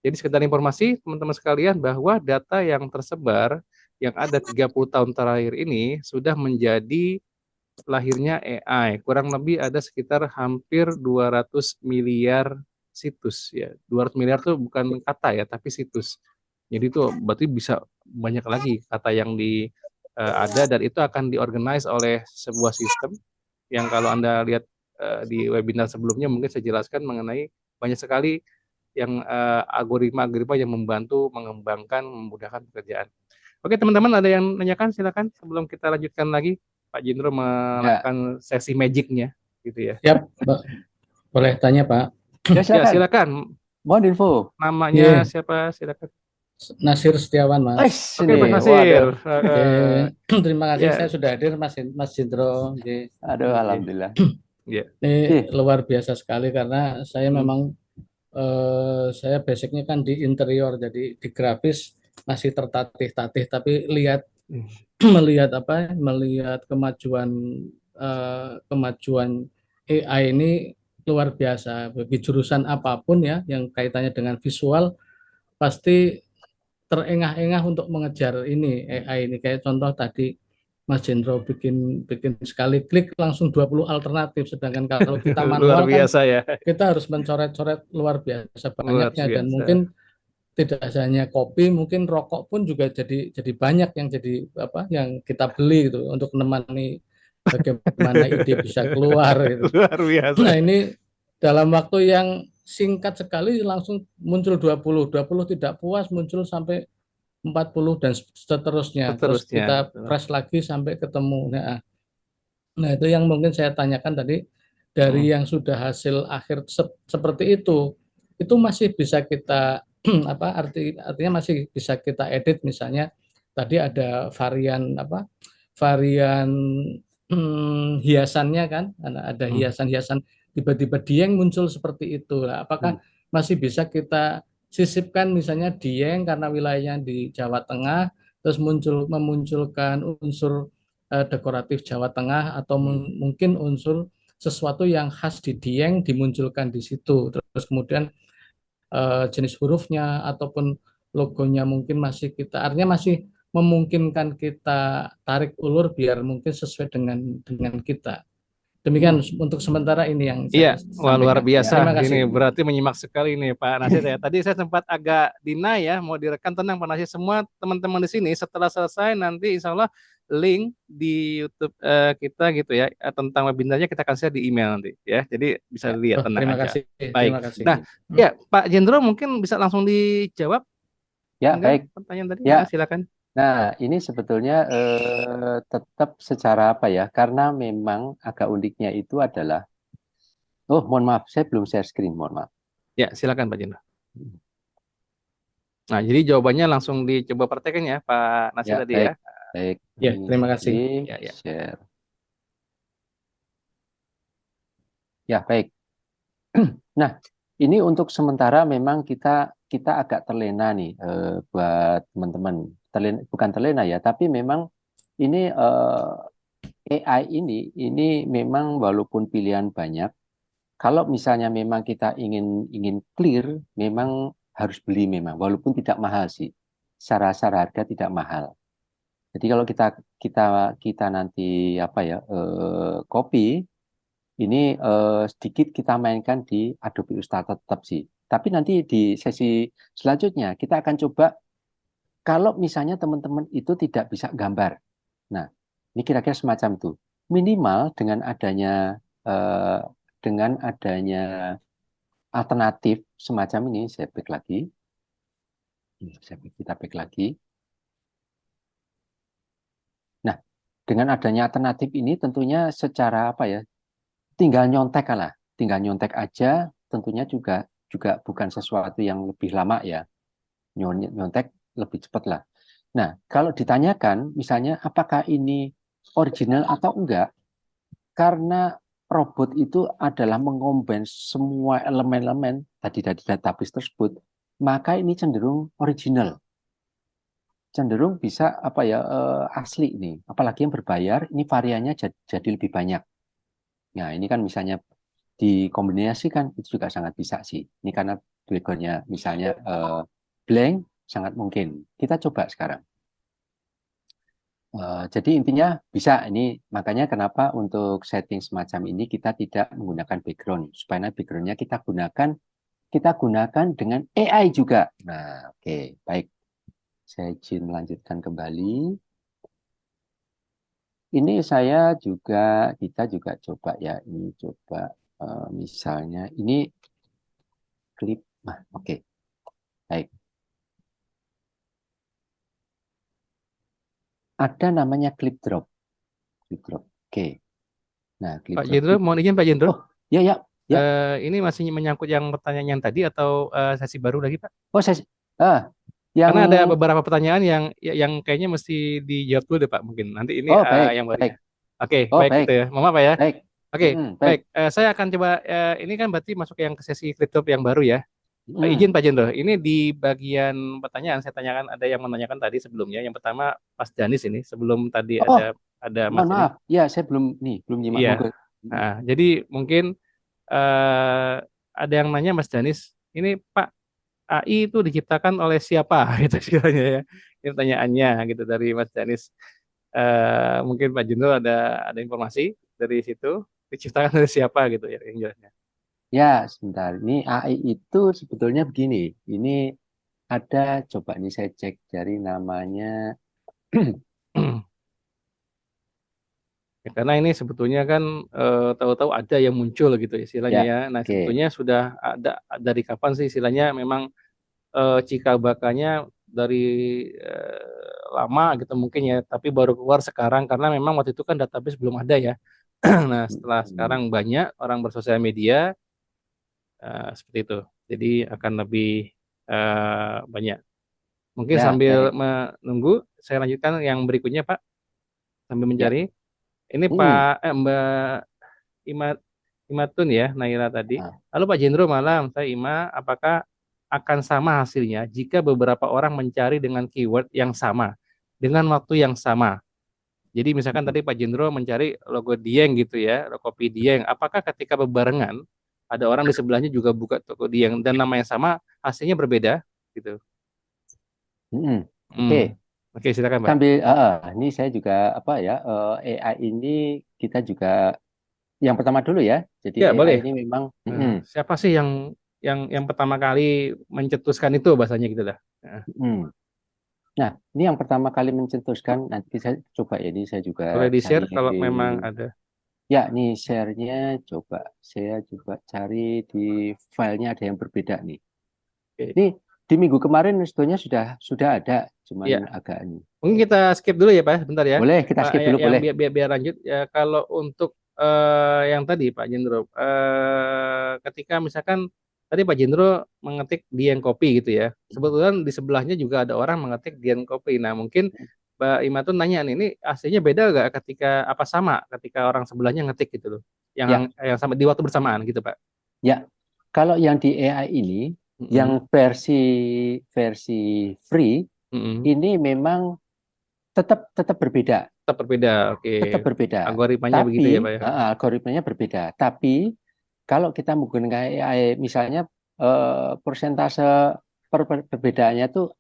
Jadi sekedar informasi teman-teman sekalian bahwa data yang tersebar yang ada 30 tahun terakhir ini sudah menjadi lahirnya AI. Kurang lebih ada sekitar hampir 200 miliar situs ya. 200 miliar itu bukan kata ya, tapi situs. Jadi itu berarti bisa banyak lagi kata yang ada, dan itu akan diorganize oleh sebuah sistem yang kalau Anda lihat di webinar sebelumnya mungkin saya jelaskan mengenai banyak sekali yang algoritma-algoritma yang membantu mengembangkan, memudahkan pekerjaan. Oke teman-teman, ada yang nanyakan silakan sebelum kita lanjutkan lagi. Pak Jindro Ya, melakukan sesi magicnya gitu ya. Siap, Pak. Boleh tanya, Pak? ya Ya silakan. silakan. Mohon info. Namanya Iya, siapa? Silakan. Nasir Setiawan, Mas. Oke Ini, Mas Nasir. waduh, Oke, terima kasih Ya, saya sudah hadir, Mas Jindro. Oke. aduh, oke. alhamdulillah. Ya. Ini Ih, luar biasa sekali karena saya Hmm. memang saya basicnya kan di interior, jadi di grafis masih tertatih-tatih, tapi melihat apa? Melihat kemajuan AI ini luar biasa. Bagi jurusan apapun ya yang kaitannya dengan visual pasti terengah-engah untuk mengejar ini AI ini, kayak contoh tadi Mas Jendro bikin bikin sekali klik langsung 20 alternatif, sedangkan kalau kita Luar manual kan biasa ya. kita harus mencoret-coret luar biasa Luar banyaknya, dan biasa. mungkin tidak hanya kopi, mungkin rokok pun juga jadi banyak yang jadi apa yang kita beli gitu untuk menemani bagaimana ide bisa keluar gitu. Luar biasa. Nah, ini dalam waktu yang singkat sekali langsung muncul 20 tidak puas muncul sampai 40 dan seterusnya. Terus Seterusnya. kita press lagi sampai ketemu. Nah, itu yang mungkin saya tanyakan tadi, dari yang sudah hasil akhir seperti itu masih bisa kita apa artinya masih bisa kita edit, misalnya tadi ada varian hiasannya kan, ada Hmm. hiasan-hiasan tiba-tiba Dieng muncul seperti itu. Nah, apakah masih bisa kita sisipkan misalnya Dieng karena wilayahnya di Jawa Tengah, terus memunculkan unsur dekoratif Jawa Tengah, atau mungkin unsur sesuatu yang khas di Dieng dimunculkan di situ, terus kemudian jenis hurufnya ataupun logonya mungkin masih kita, artinya masih memungkinkan kita tarik ulur biar mungkin sesuai dengan kita. Demikian untuk sementara ini yang Iya, saya wah luar sampaikan. biasa. Terima Ini kasih. berarti menyimak sekali nih Pak Nasir ya. Tadi saya sempat agak deny ya, mau direkam, tenang Pak Nasir. Semua teman-teman di sini setelah selesai nanti insya Allah link di YouTube kita gitu ya, tentang webinarnya kita kasih di email nanti ya. Jadi bisa lihat, tenang Terima aja. kasih. Baik. Terima kasih. Nah, ya Pak Jendro mungkin bisa langsung dijawab. ya Enggak, baik. pertanyaan tadi. Ya, Silakan. nah ini sebetulnya tetap secara apa ya? Karena memang agak uniknya itu adalah, oh mohon maaf, saya belum share screen, mohon maaf. Ya, silakan Pak Jendro. Nah, jadi jawabannya langsung dicoba praktekin ya Pak Nasir Ya, tadi baik, ya. baik. Ya, Ini terima kasih. klik, Ya, ya. share. Ya, baik. Nah, ini untuk sementara memang kita agak terlena nih buat teman-teman. Bukan terlena ya, tapi memang ini AI ini memang walaupun pilihan banyak, Kalau misalnya memang kita ingin clear, memang harus beli memang, walaupun tidak mahal sih. Secara harga tidak mahal. Jadi kalau kita nanti apa ya copy ini sedikit kita mainkan di Adobe Illustrator tetap sih. Tapi nanti di sesi selanjutnya kita akan coba kalau misalnya teman-teman itu tidak bisa gambar. Nah, ini kira-kira semacam itu. Minimal eh, dengan adanya alternatif semacam ini, saya back lagi. Kita back lagi. Nah, dengan adanya alternatif ini tentunya secara apa ya? Tinggal nyontek lah, tinggal nyontek aja. Tentunya juga bukan sesuatu yang lebih lama ya. Nyontek lebih cepat lah. Nah, kalau ditanyakan misalnya apakah ini original atau enggak, karena robot itu adalah mengombin semua elemen-elemen tadi dari database tersebut, maka ini cenderung original, cenderung bisa apa ya asli ini. Apalagi yang berbayar, ini variannya jadi lebih banyak. Nah, ini kan misalnya dikombinasikan itu juga sangat bisa sih. Ini karena background-nya misalnya blank, sangat mungkin. Kita coba sekarang. Jadi intinya bisa ini, makanya kenapa untuk setting semacam ini kita tidak menggunakan background, supaya background-nya kita gunakan dengan AI juga. Nah, oke, baik. Saya izin melanjutkan kembali. Ini kita juga coba ya, ini coba misalnya ini klip. Nah, oke, baik. Ada namanya clip drop. Clip drop. Oke. Nah, clip Pak drop Jendro, mohon izin Pak Jendro. Oh, ya, ya, ya. Ini masih menyangkut yang pertanyaan yang tadi atau sesi baru lagi Pak? Oh, yang Karena ada beberapa pertanyaan yang kayaknya mesti dijawab dulu deh Pak mungkin. Nanti ini baik, yang baik. barunya. Oke, Oh, baik baik, gitu ya. Mohon maaf Pak ya. baik. Oke, Baik. baik. Saya akan coba ini kan berarti masuk yang ke sesi kripto yang baru ya. Mm. Izin Pak Jendro, ini di bagian pertanyaan saya tanyakan ada yang menanyakan tadi sebelumnya. Yang pertama Mas Danis ini sebelum tadi Oh, ada Mas mohon ini. maaf. Ya, saya belum nyimak. Iya. Monggo. Nah, jadi mungkin ada yang nanya Mas Danis, ini Pak AI itu diciptakan oleh siapa gitu istilahnya ya. Ini pertanyaannya gitu dari Mas Danis. Mungkin Pak Jendro ada informasi dari situ diciptakan oleh siapa gitu ya yang jelasnya. Ya, sebentar. Ini AI itu sebetulnya begini. Ini ada, coba ini saya cek dari namanya. Ya, karena ini sebetulnya kan tahu-tahu ada yang muncul gitu istilahnya Ya, ya. Nah, oke. sebetulnya sudah ada dari kapan sih istilahnya memang cikal bakalnya dari lama gitu mungkin ya, tapi baru keluar sekarang karena memang waktu itu kan database belum ada ya. Nah, setelah Mm. sekarang banyak orang bersosial media seperti itu. Jadi akan lebih banyak. Mungkin Ya, sambil baik. menunggu, saya lanjutkan yang berikutnya Pak, sambil Ya. mencari. Ini Mm. Mbak Ima, Imatun ya, Naira tadi. Ah, Lalu Pak Jendro malam, saya Ima, apakah akan sama hasilnya jika beberapa orang mencari dengan keyword yang sama, dengan waktu yang sama? Jadi misalkan mm. tadi Pak Jendro mencari logo Dieng gitu ya, kopi Dieng. Apakah ketika bebarengan ada orang di sebelahnya juga buka toko Dieng dan nama yang sama, hasilnya berbeda gitu? Mm. Hmm. Oke. Oke, silakan Pak. Sambil ini saya juga apa ya AI ini kita juga yang pertama dulu ya. Jadi Ya, AI boleh. ini memang Siapa sih yang pertama kali mencetuskan itu bahasanya gitu lah. Nah, Nah, ini yang pertama kali mencetuskan, nanti saya coba ya, ini saya juga boleh cari. di-share kalau memang ada. Ya, ini share-nya coba saya coba cari di filenya ada yang berbeda nih. Oke. Ini di minggu kemarin sebetulnya sudah ada, Ya, cuman agak ini. mungkin kita skip dulu ya Pak, bentar ya. Boleh kita Pak, skip dulu yang boleh. biar lanjut ya. Kalau untuk yang tadi Pak Jendro, ketika misalkan tadi Pak Jendro mengetik Dieng Kopi gitu ya, sebetulnya di sebelahnya juga ada orang mengetik Dieng Kopi. Nah mungkin Mbak Imatun nanya nih, ini aslinya beda nggak ketika apa sama ketika orang sebelahnya ngetik gitu loh, Ya, yang sama di waktu bersamaan gitu Pak. ya. Kalau yang di AI ini, Mm-mm, yang versi free mm-mm. ini memang tetap berbeda, Tetap berbeda, oke. tetap berbeda. Algoritmanya begitu ya Tapi Pak ya. algoritmanya berbeda. Tapi kalau kita menggunakan AI, misalnya persentase perbedaannya itu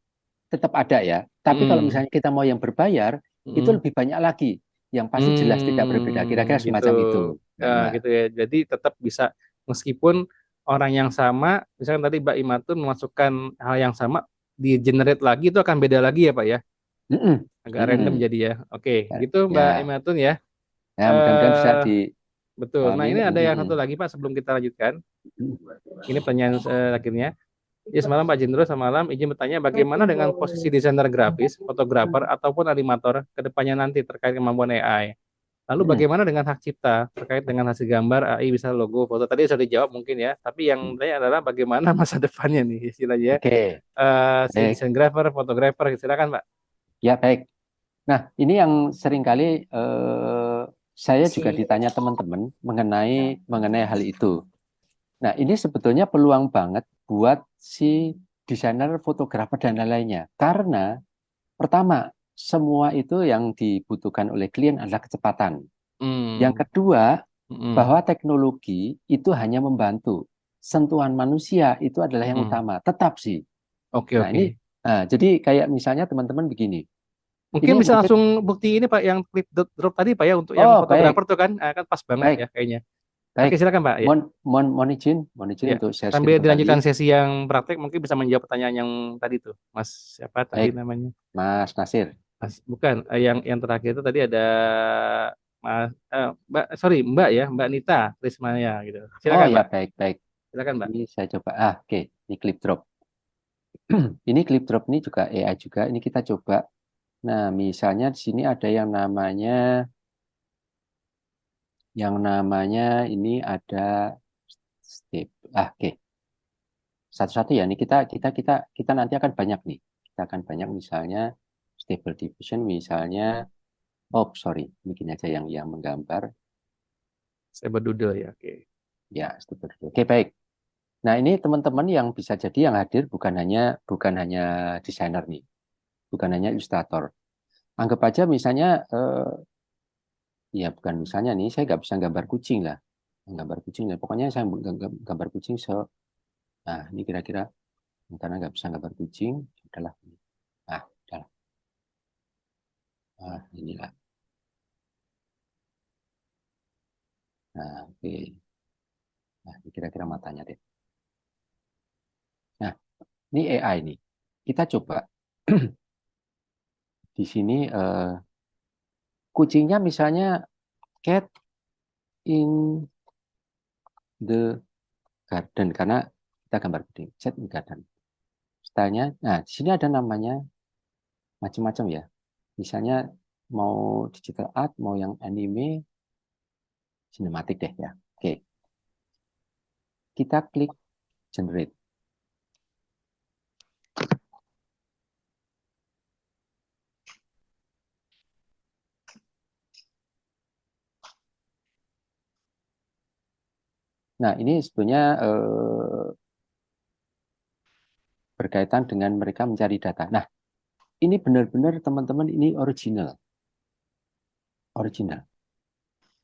tetap ada ya. Tapi kalau misalnya kita mau yang berbayar, itu lebih banyak lagi. Yang pasti jelas tidak berbeda. Kira-kira Gitu. semacam itu. Nah, Gitu ya. Jadi tetap bisa meskipun orang yang sama, misalkan tadi Mbak Imatun memasukkan hal yang sama di generate lagi itu akan beda lagi ya Pak ya. mm-mm, Agak random mm-mm. jadi ya. Oke, gitu Mbak Ya, Imatun ya. ya mudah-mudahan bisa Eh betul. Nah, dipahami. ini ada yang satu lagi Pak sebelum kita lanjutkan. Ini pertanyaan akhirnya. Ya, semalam Pak Jendro, semalam izin bertanya bagaimana dengan posisi desainer grafis, fotografer, ataupun animator ke depannya nanti terkait kemampuan AI. Lalu Mm-mm. bagaimana dengan hak cipta terkait dengan hasil gambar AI bisa logo, foto. Tadi sudah dijawab mungkin ya, tapi yang tanya adalah bagaimana masa depannya nih istilahnya Oke, si baik. desainer, fotografer, silakan Pak. Ya, baik. Nah, ini yang seringkali saya juga ditanya teman-teman mengenai hal itu. Nah, ini sebetulnya peluang banget buat si desainer, fotografer, dan lain-lainnya. Karena pertama, semua itu yang dibutuhkan oleh klien adalah kecepatan. Yang Hmm. kedua, Hmm. bahwa teknologi itu hanya membantu. Sentuhan manusia itu adalah yang Hmm. utama. Tetap sih. Oke, Nah, oke. jadi kayak misalnya teman-man begini. Mungkin Ini bisa mungkin, langsung bukti ini Pak yang clip drop tadi Pak ya untuk yang oh baik, fotografer tuh kan, kan pas banget baik, ya kayaknya. baik. Oke, silakan Pak ya. Mohon izin Ya, untuk share sambil screen dilanjutkan kembali. sesi yang praktek mungkin bisa menjawab pertanyaan yang tadi tuh, Mas siapa tadi Baik, namanya? Mas Nasir. Mas bukan, yang terakhir itu tadi ada Mas Mbak sorry Mbak ya, Mbak Nita Rismaya gitu. Oh Silakan ya, Mbak, baik, baik. silakan Mbak. Ini saya coba. Oke. Ini clip drop. Ini clip drop ini juga AI juga. Ini kita coba. Nah, misalnya di sini ada yang namanya ini ada step. Oke. Satu-satu ya. Ini kita nanti akan banyak nih. Kita akan banyak misalnya stable diffusion misalnya. Oh, sorry. Bikin aja yang menggambar. Saya berdoodle ya, oke. Ya, stable. Oke, baik. Nah, ini teman-teman yang bisa jadi yang hadir bukan hanya desainer nih, bukan hanya ilustrator. Anggap aja misalnya, ya bukan misalnya nih, saya nggak bisa gambar kucing lah, gambar kucing lah. Pokoknya saya gambar kucing nah ini kira-kira karena nggak bisa gambar kucing, adalah, udahlah, inilah. Nah, oke. Nah, ini kira-kira matanya deh. Nah, ini AI nih. Kita coba di sini kucingnya misalnya cat in the garden karena kita gambar kucing cat in garden. Stylenya, nah di sini ada namanya macam-macam ya. Misalnya mau digital art, mau yang anime, sinematik deh ya. Oke, kita klik generate. Nah, ini sebenarnya berkaitan dengan mereka mencari data. Nah, ini benar-benar teman-teman ini original. Original.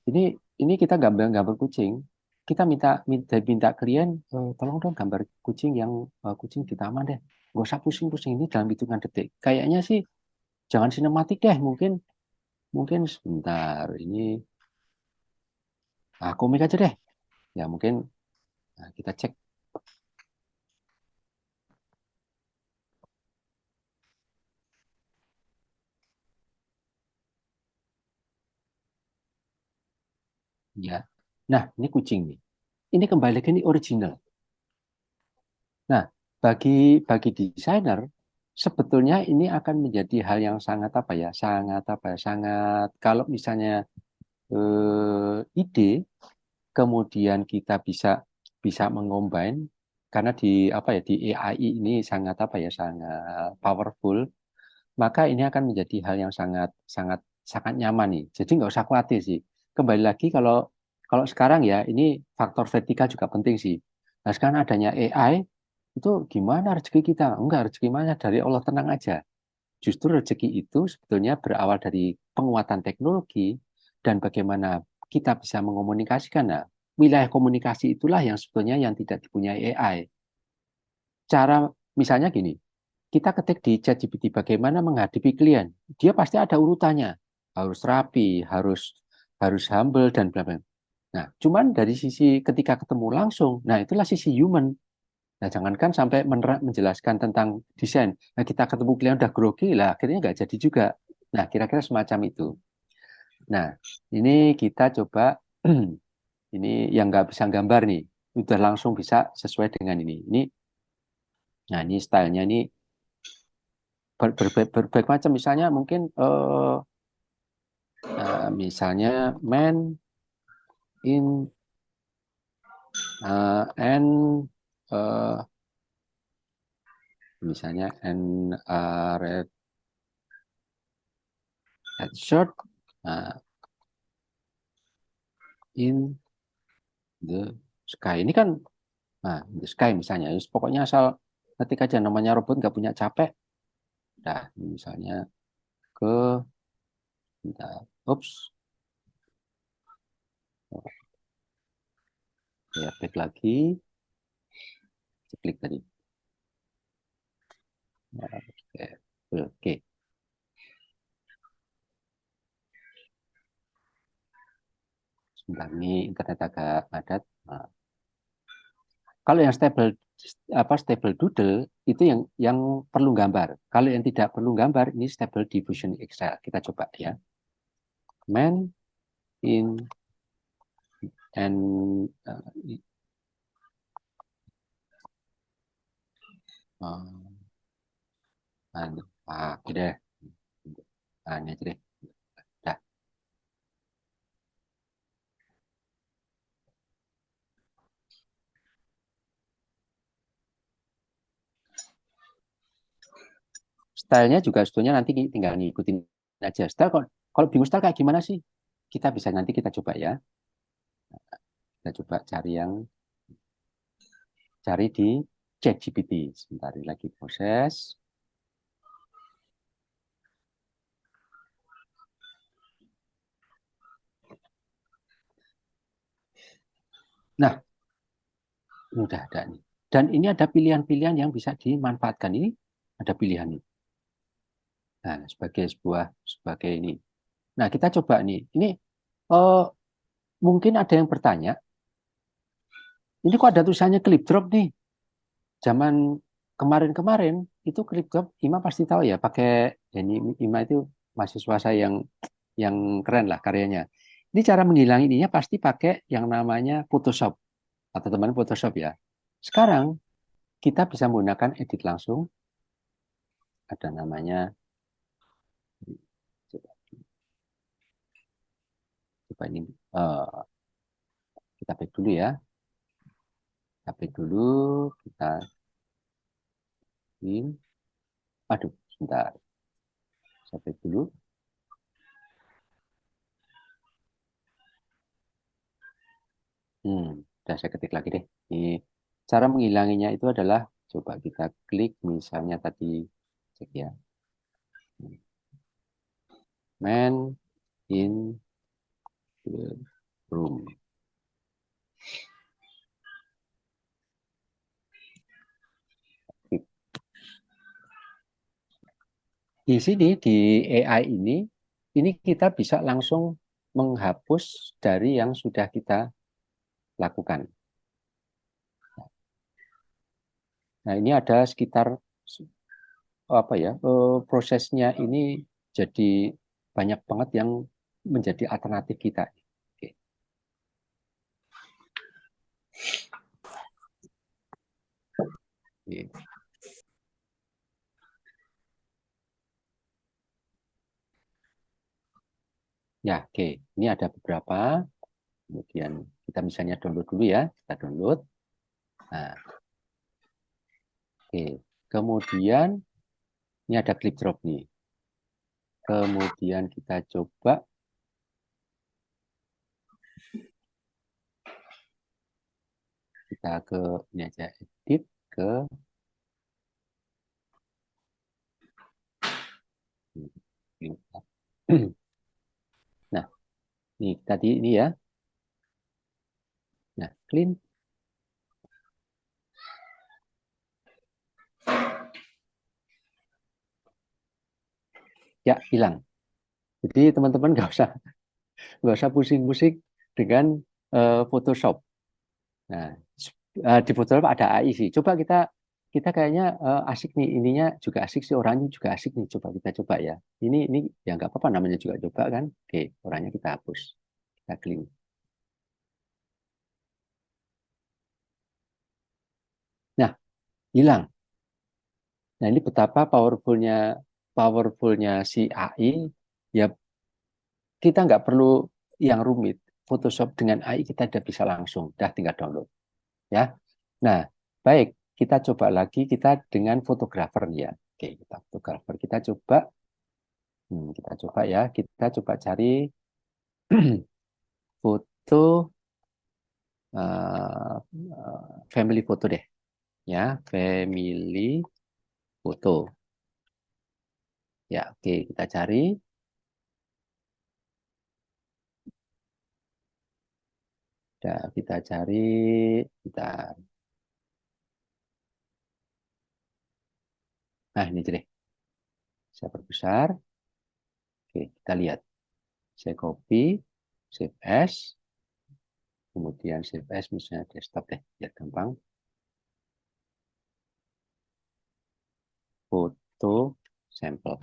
Ini kita gambar kucing. Kita minta klien, tolong dong gambar kucing yang kucing di taman deh. Gak usah pusing-pusing ini dalam hitungan detik. Kayaknya sih jangan sinematik deh, mungkin sebentar ini komik aja deh. Ya mungkin kita cek. Ya. Nah, ini kucing nih. Ini kembali lagi ini original. Nah, bagi desainer sebetulnya ini akan menjadi hal yang sangat apa ya? Sangat kalau misalnya ide kemudian kita bisa mengombine karena di AI ini sangat sangat powerful, maka ini akan menjadi hal yang sangat sangat sangat nyaman nih. Jadi nggak usah khawatir sih. Kembali lagi kalau kalau sekarang ya ini faktor vertikal juga penting sih. Nah sekarang adanya AI itu gimana rezeki kita? Enggak, rezeki mana dari Allah, tenang aja. Justru rezeki itu sebetulnya berawal dari penguatan teknologi dan bagaimana kita bisa mengomunikasikan. Nah, wilayah komunikasi itulah yang sebetulnya yang tidak dipunyai AI. Cara misalnya gini, kita ketik di ChatGPT bagaimana menghadapi klien, dia pasti ada urutannya, harus rapi, harus humble dan bla bla. Nah, cuman dari sisi ketika ketemu langsung, nah itulah sisi human. Nah, jangankan sampai menjelaskan tentang desain. Nah, kita ketemu klien udah grogi lah, akhirnya nggak jadi juga. Nah, kira-kira semacam itu. Nah, ini kita coba ini yang nggak bisa gambar nih, udah langsung bisa sesuai dengan ini. Nah ini stylenya ini berbagai macam. Misalnya mungkin misalnya man in and misalnya and red shirt in the sky. Ini kan the sky misalnya. Pokoknya asal ketika aja namanya robot nggak punya capek. Nah misalnya ke oops ya back lagi klik tadi. Oke. Sebentar ini internet agak padat. Nah, kalau yang stable doodle itu yang perlu gambar. Kalau yang tidak perlu gambar ini stable diffusion Excel. Kita coba ya. Man in and oke deh. Ini aja deh. Dah. Stylenya juga sebetulnya nanti tinggal ngikutin aja. Style kalau bingung style kayak gimana sih? Kita bisa nanti kita coba ya. Kita coba cari di ChatGPT. Sebentar lagi proses. Nah, udah ada nih. Dan ini ada pilihan-pilihan yang bisa dimanfaatkan. Ini ada pilihan nih. Nah, sebagai ini. Nah, kita coba nih. Ini mungkin ada yang bertanya, ini kok ada tulisannya clip drop nih. Zaman kemarin-kemarin itu clip drop, Ima pasti tahu ya, pakai ini Ima itu mahasiswa saya yang keren lah karyanya. Ini cara menghilangi ininya pasti pakai yang namanya Photoshop atau teman Photoshop ya. Sekarang kita bisa menggunakan edit langsung. Ada namanya coba ini kita back dulu ya. Kita back dulu, kita ini. Aduh, sebentar. Saya back dulu. Udah saya ketik lagi deh. Ini cara menghilanginya itu adalah coba kita klik misalnya tadi cek ya. Man in the room. Di sini di AI ini kita bisa langsung menghapus dari yang sudah kita lakukan. Nah, ini ada sekitar apa ya? Prosesnya ini jadi banyak banget yang menjadi alternatif kita. Oke. Oke. Ya, oke. Ini ada beberapa. Kemudian kita misalnya download dulu ya. Kita download. Nah, oke. Kemudian ini ada clip drop nih. Kemudian kita coba kita ke ini aja edit ke nah, ini tadi ini ya. Nah, clean. Ya, hilang. Jadi teman-teman nggak usah pusing-pusing dengan Photoshop. Nah, di Photoshop ada AI sih. Coba kita kita kayaknya asik nih, ininya juga asik sih, orangnya juga asik nih. Coba kita coba ya. Ini ya nggak apa-apa, namanya juga coba kan. Oke, orangnya kita hapus, kita clean. Nah, hilang. Nah, ini betapa powerfulnya si AI. Ya, kita nggak perlu yang rumit. Photoshop dengan AI kita udah bisa langsung, udah tinggal download. Ya, nah baik, kita coba lagi kita dengan fotografer ya. Oke, kita fotografer, kita coba ya, kita coba cari foto uh, family foto deh, ya, family foto. Ya, oke, kita cari. Kita cari, kita, nah ini deh, saya perbesar. Oke, kita lihat. Saya copy, save as, kemudian save as misalnya desktop deh, biar gampang. Foto sampel.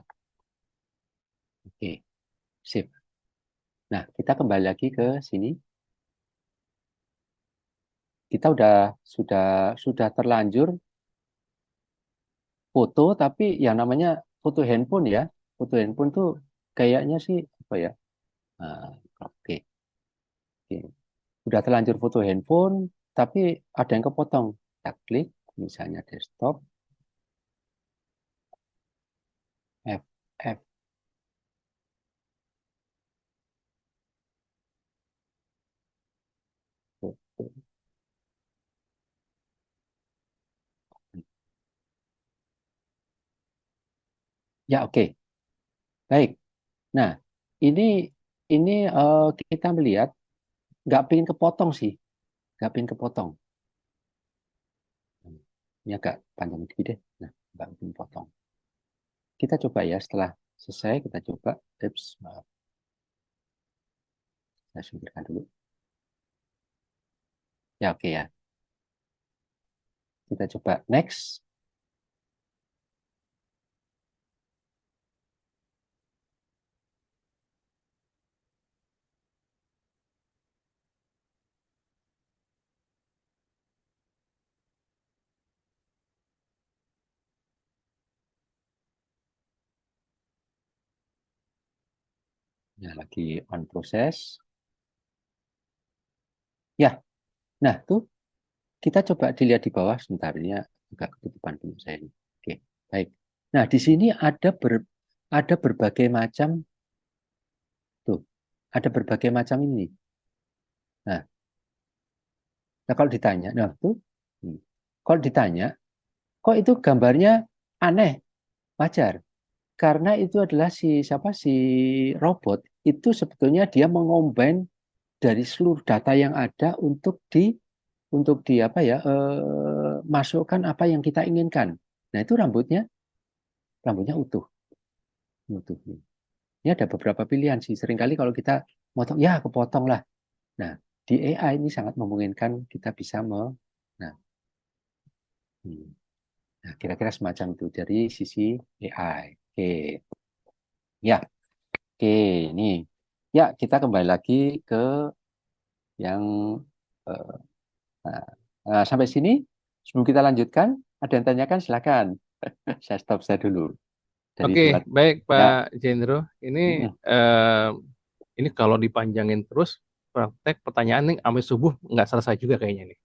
Oke, save. Nah, kita kembali lagi ke sini. Kita sudah terlanjur foto, tapi yang namanya foto handphone ya. Foto handphone tuh kayaknya sih apa ya? Nah, oke, oke. Udah terlanjur foto handphone, tapi ada yang kepotong. Kita klik, misalnya desktop, FF. Ya, oke. Baik. Nah, ini kita melihat nggak pengen kepotong sih, nggak pengen kepotong. Ini agak panjang dikit deh. Nah, nggak pengen potong. Kita coba ya, setelah selesai kita coba. Maaf, saya singkirkan dulu. Ya, oke ya. Kita coba next. Ya, lagi on proses. Ya, nah tuh kita coba dilihat di bawah sebentar, ini agak ketutupan punya saya ini. Oke, baik. Nah, di sini ada berbagai macam tuh, ada berbagai macam ini. Nah, kalau ditanya, nah tuh, kalau ditanya, kok itu gambarnya aneh, wajar. Karena itu adalah si robot itu sebetulnya dia mengombine dari seluruh data yang ada untuk di apa ya masukkan apa yang kita inginkan. Nah, itu rambutnya utuh, utuh. Ini ada beberapa pilihan sih. Seringkali kalau kita motong ya kepotong lah. Nah, di AI ini sangat memungkinkan kita bisa nah, hmm. Nah, kira-kira semacam itu dari sisi AI. Oke. Ya, oke, nih. Ya, kita kembali lagi ke yang eh, nah, sampai sini. Sebelum kita lanjutkan, ada yang tanyakan, silakan. Saya stop saya dulu. Dari Oke, dua, baik ya. Pak Jendro. Ini Mm-mm. eh, ini kalau dipanjangin terus praktek pertanyaan nih sampai subuh nggak selesai juga kayaknya nih.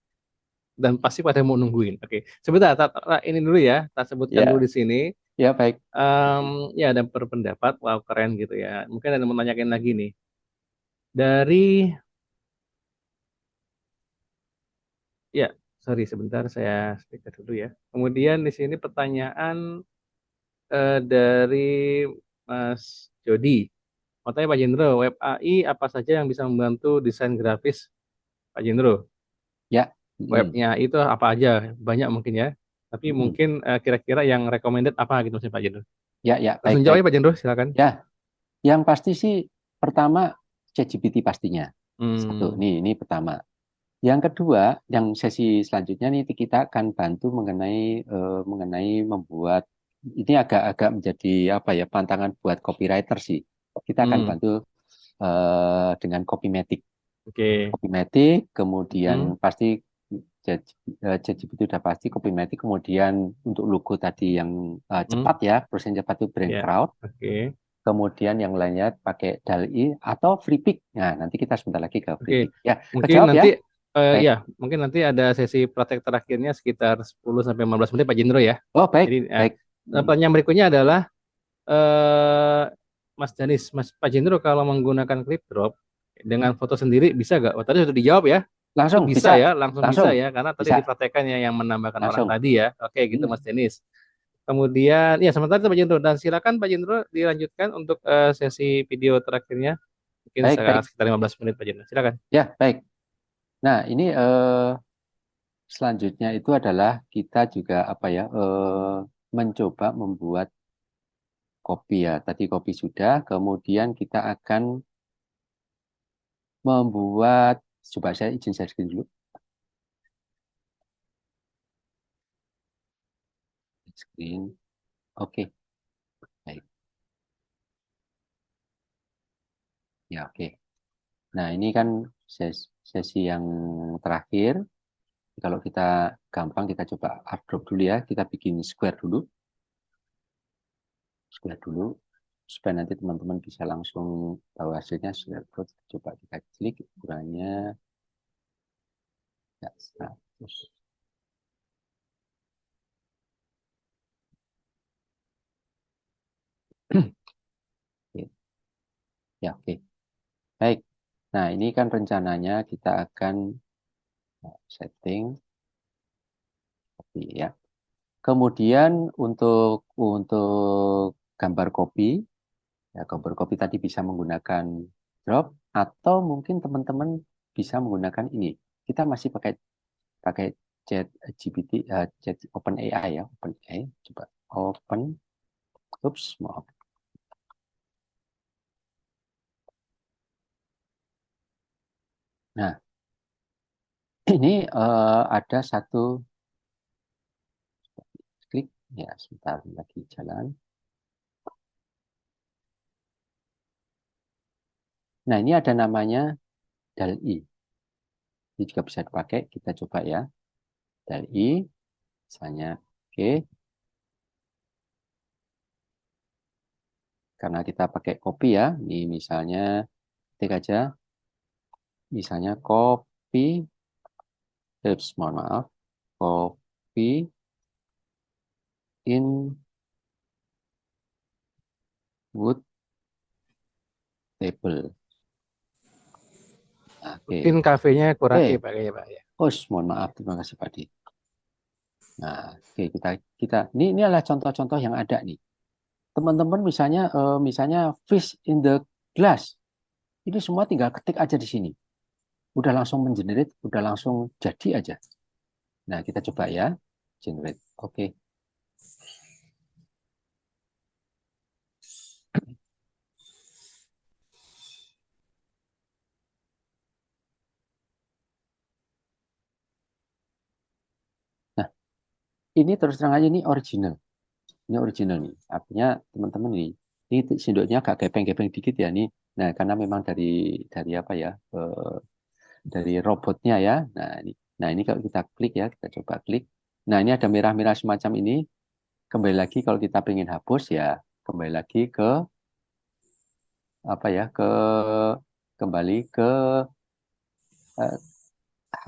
Dan pasti pada mau nungguin. Oke, sebentar, ini dulu ya, tak sebutkan dulu Ya, di sini. ya baik. Ya ada berpendapat, wow keren gitu ya. Mungkin ada yang mau nanyakin lagi nih. Dari, ya, sorry sebentar saya speaker dulu ya. Kemudian di sini pertanyaan dari Mas Jody. Mau tanya Pak Jendro, web AI apa saja yang bisa membantu desain grafis Pak Jendro? Ya. Webnya itu apa aja? Banyak mungkin ya. Tapi mungkin kira-kira yang recommended apa gitu Pak Jendro? Ya, ya, Langsung baik, jawab baik. ya Pak Jendro, silakan. Ya, yang pasti sih pertama ChatGPT pastinya. Satu, Hmm. ini pertama. Yang kedua, yang sesi selanjutnya nih kita akan bantu mengenai membuat ini agak-agak menjadi apa ya pantangan buat copywriter sih. Kita akan Hmm. bantu dengan Copymatic. Oke. Copymatic, kemudian pasti ChatGPT udah pasti Copymatic, kemudian untuk logo tadi yang cepat ya, prosesnya cepat itu Brain Ya. Crowd. Oke. Kemudian yang lainnya pakai DALL-E atau FreePic. Nah, nanti kita sebentar lagi ke Oke. FreePic. Ya, Mungkin kejawab ya? nanti Baik. ya, mungkin nanti ada sesi praktek terakhirnya sekitar 10 sampai 15 menit Pak Jendro ya. Oh, baik, Jadi baik. pertanyaan berikutnya adalah Mas Danis, Pak Jendro kalau menggunakan clip drop dengan foto sendiri bisa nggak? Oh, tadi sudah dijawab ya. Itu Langsung bisa bisa, ya, langsung bisa langsung ya, karena tadi bisa, dipraktekannya yang menambahkan orang langsung. tadi ya. Oke, gitu Mas Denis. Kemudian, ya sementara itu Pak Jendro. Dan silakan Pak Jendro dilanjutkan untuk sesi video terakhirnya. Mungkin Baik, baik. sekitar 15 menit Pak Jendro. Silakan. Ya, baik. Nah, ini selanjutnya itu adalah kita juga apa ya mencoba membuat kopi ya. Tadi kopi sudah, kemudian kita akan membuat, coba saya izin share screen dulu. Screen, oke, baik. Ya, oke. Nah, ini kan sesi yang terakhir. Kalau kita gampang, kita coba airdrop dulu ya. Kita bikin square dulu. Square dulu. Supaya nanti teman-teman bisa langsung tahu hasilnya. Square code. Coba kita klik ukurannya. Ya, 100. Oke. Ya, oke. Baik. Nah, ini kan rencananya kita akan setting. Oke, ya. Kemudian untuk gambar kopi, ya gambar kopi tadi bisa menggunakan drop atau mungkin teman-teman bisa menggunakan ini. Kita masih pakai pakai chat GPT, chat OpenAI ya, OpenAI. Coba open, maaf. Nah, ini ada satu klik ya, sebentar lagi jalan. Nah, ini ada namanya DALL-E. Ini juga bisa dipakai. Kita coba ya. DALL-E, misalnya, oke. Karena kita pakai kopi ya. Ini misalnya, ketik aja. Misalnya kopi, mohon maaf. Kopi in wood table. Oke. Mungkin kafenya kurang Pak ya Pak ya. Oh, mohon maaf. Terima kasih Pak Di. Nah, oke kita ini adalah contoh-contoh yang ada nih. Teman-teman misalnya fish in the glass. Ini semua tinggal ketik aja di sini. Udah langsung mengenerate, udah langsung jadi aja. Nah, kita coba ya. Generate. Oke. Nah, ini terus terang aja ini original. Ini original nih. Artinya teman-teman ini sendoknya agak gepeng-gepeng dikit ya nih. Nah, karena memang dari apa ya? Dari robotnya ya. Nah, ini kalau kita klik ya, kita coba klik. Nah, ini ada merah-merah semacam ini. Kembali lagi kalau kita pengen hapus ya, kembali lagi ke apa ya? Kembali ke eh,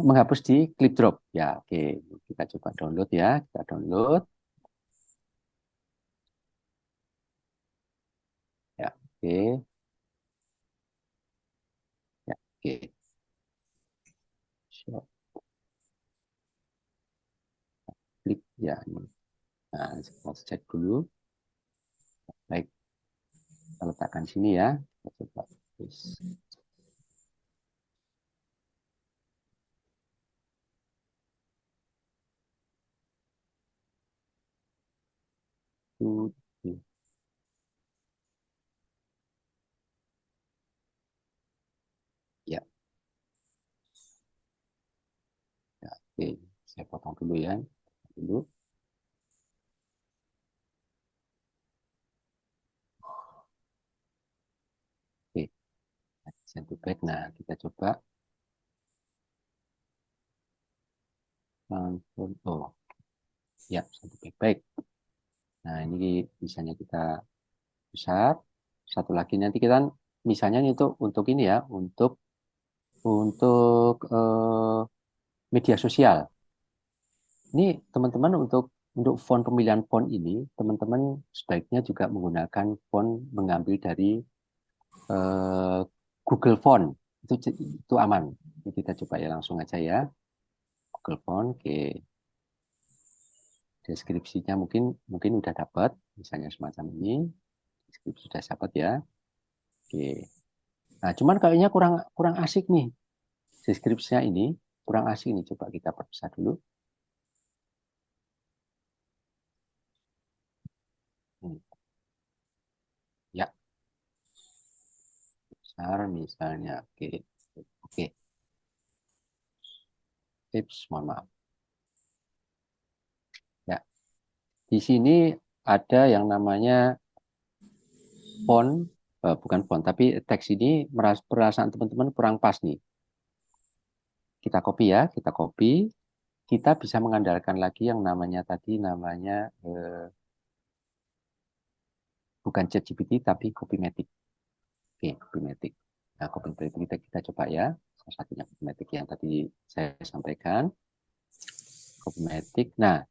menghapus di clip drop. Ya, oke. Kita coba download ya. Kita download. Ya, oke. Ya, oke. So, klik ya. Nah, saya cek dulu. Baik, kita letakkan sini ya. Kita coba. Itu, ya, ya, oke, saya potong dulu ya, dulu. Oke, send to back. Nah, kita coba langsung. Oh, ya, send to back. Baik. Nah, ini misalnya kita besar. Satu lagi nanti kita misalnya ini untuk ini ya, untuk media sosial. Ini teman-teman untuk font pemilihan font ini, teman-teman sebaiknya juga menggunakan font mengambil dari eh, Google Font. Itu aman. Ini kita coba ya langsung aja ya. Google Font, oke. Deskripsinya mungkin udah dapat, misalnya semacam ini. Deskripsi sudah dapat ya. Oke. Nah, cuman kayaknya kurang kurang asik nih. Deskripsinya ini kurang asik nih. Coba kita perbesar dulu. Ya, besar misalnya. Oke. Oke. Tips, mohon maaf. Ya, di sini ada yang namanya font, bukan font, tapi teks ini perasaan teman-teman kurang pas nih. Kita copy ya, kita copy. Kita bisa mengandalkan lagi yang namanya tadi namanya bukan ChatGPT tapi Copymatic. Oke, Copymatic. Nah, Copymatic kita coba ya. Salah satunya Copymatic yang tadi saya sampaikan. Copymatic. Nah,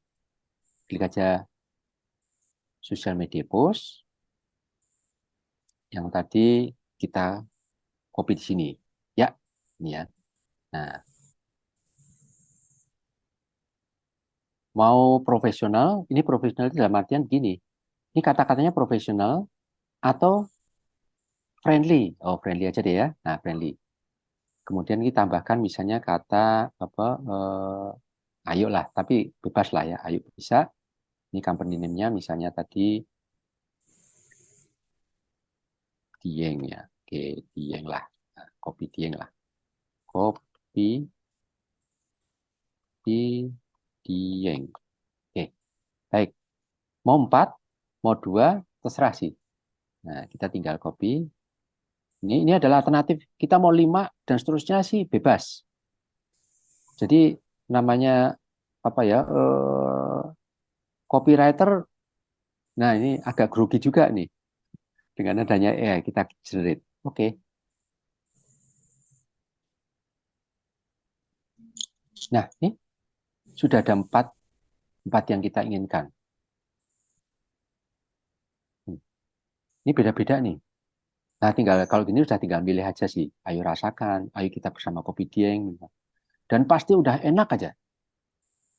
klik aja social media post yang tadi kita copy di sini. Ya, ini ya. Nah, mau profesional, ini profesional dalam artian gini. Ini kata-katanya profesional atau friendly. Oh, friendly aja deh ya. Nah, friendly. Kemudian kita tambahkan misalnya kata apa ayo lah, tapi bebas lah ya. Ayo bisa. Ini company name-nya misalnya tadi Dieng ya. Oke, Dieng lah. Nah, kopi Dieng lah. Kopi di Dieng. Oke, baik. Mau 4, mau 2, terserah sih. Nah, kita tinggal copy. Ini adalah alternatif. Kita mau 5 dan seterusnya sih bebas. Jadi namanya apa ya? Copywriter. Nah, ini agak grogi juga nih dengan adanya AI kita generate. Oke. Nah, ini sudah ada empat yang kita inginkan. Ini beda-beda nih. Nah, tinggal kalau gini sudah tinggal milih aja sih. Ayo rasakan, ayo kita bersama Kopi Dieng. Dan pasti udah enak aja.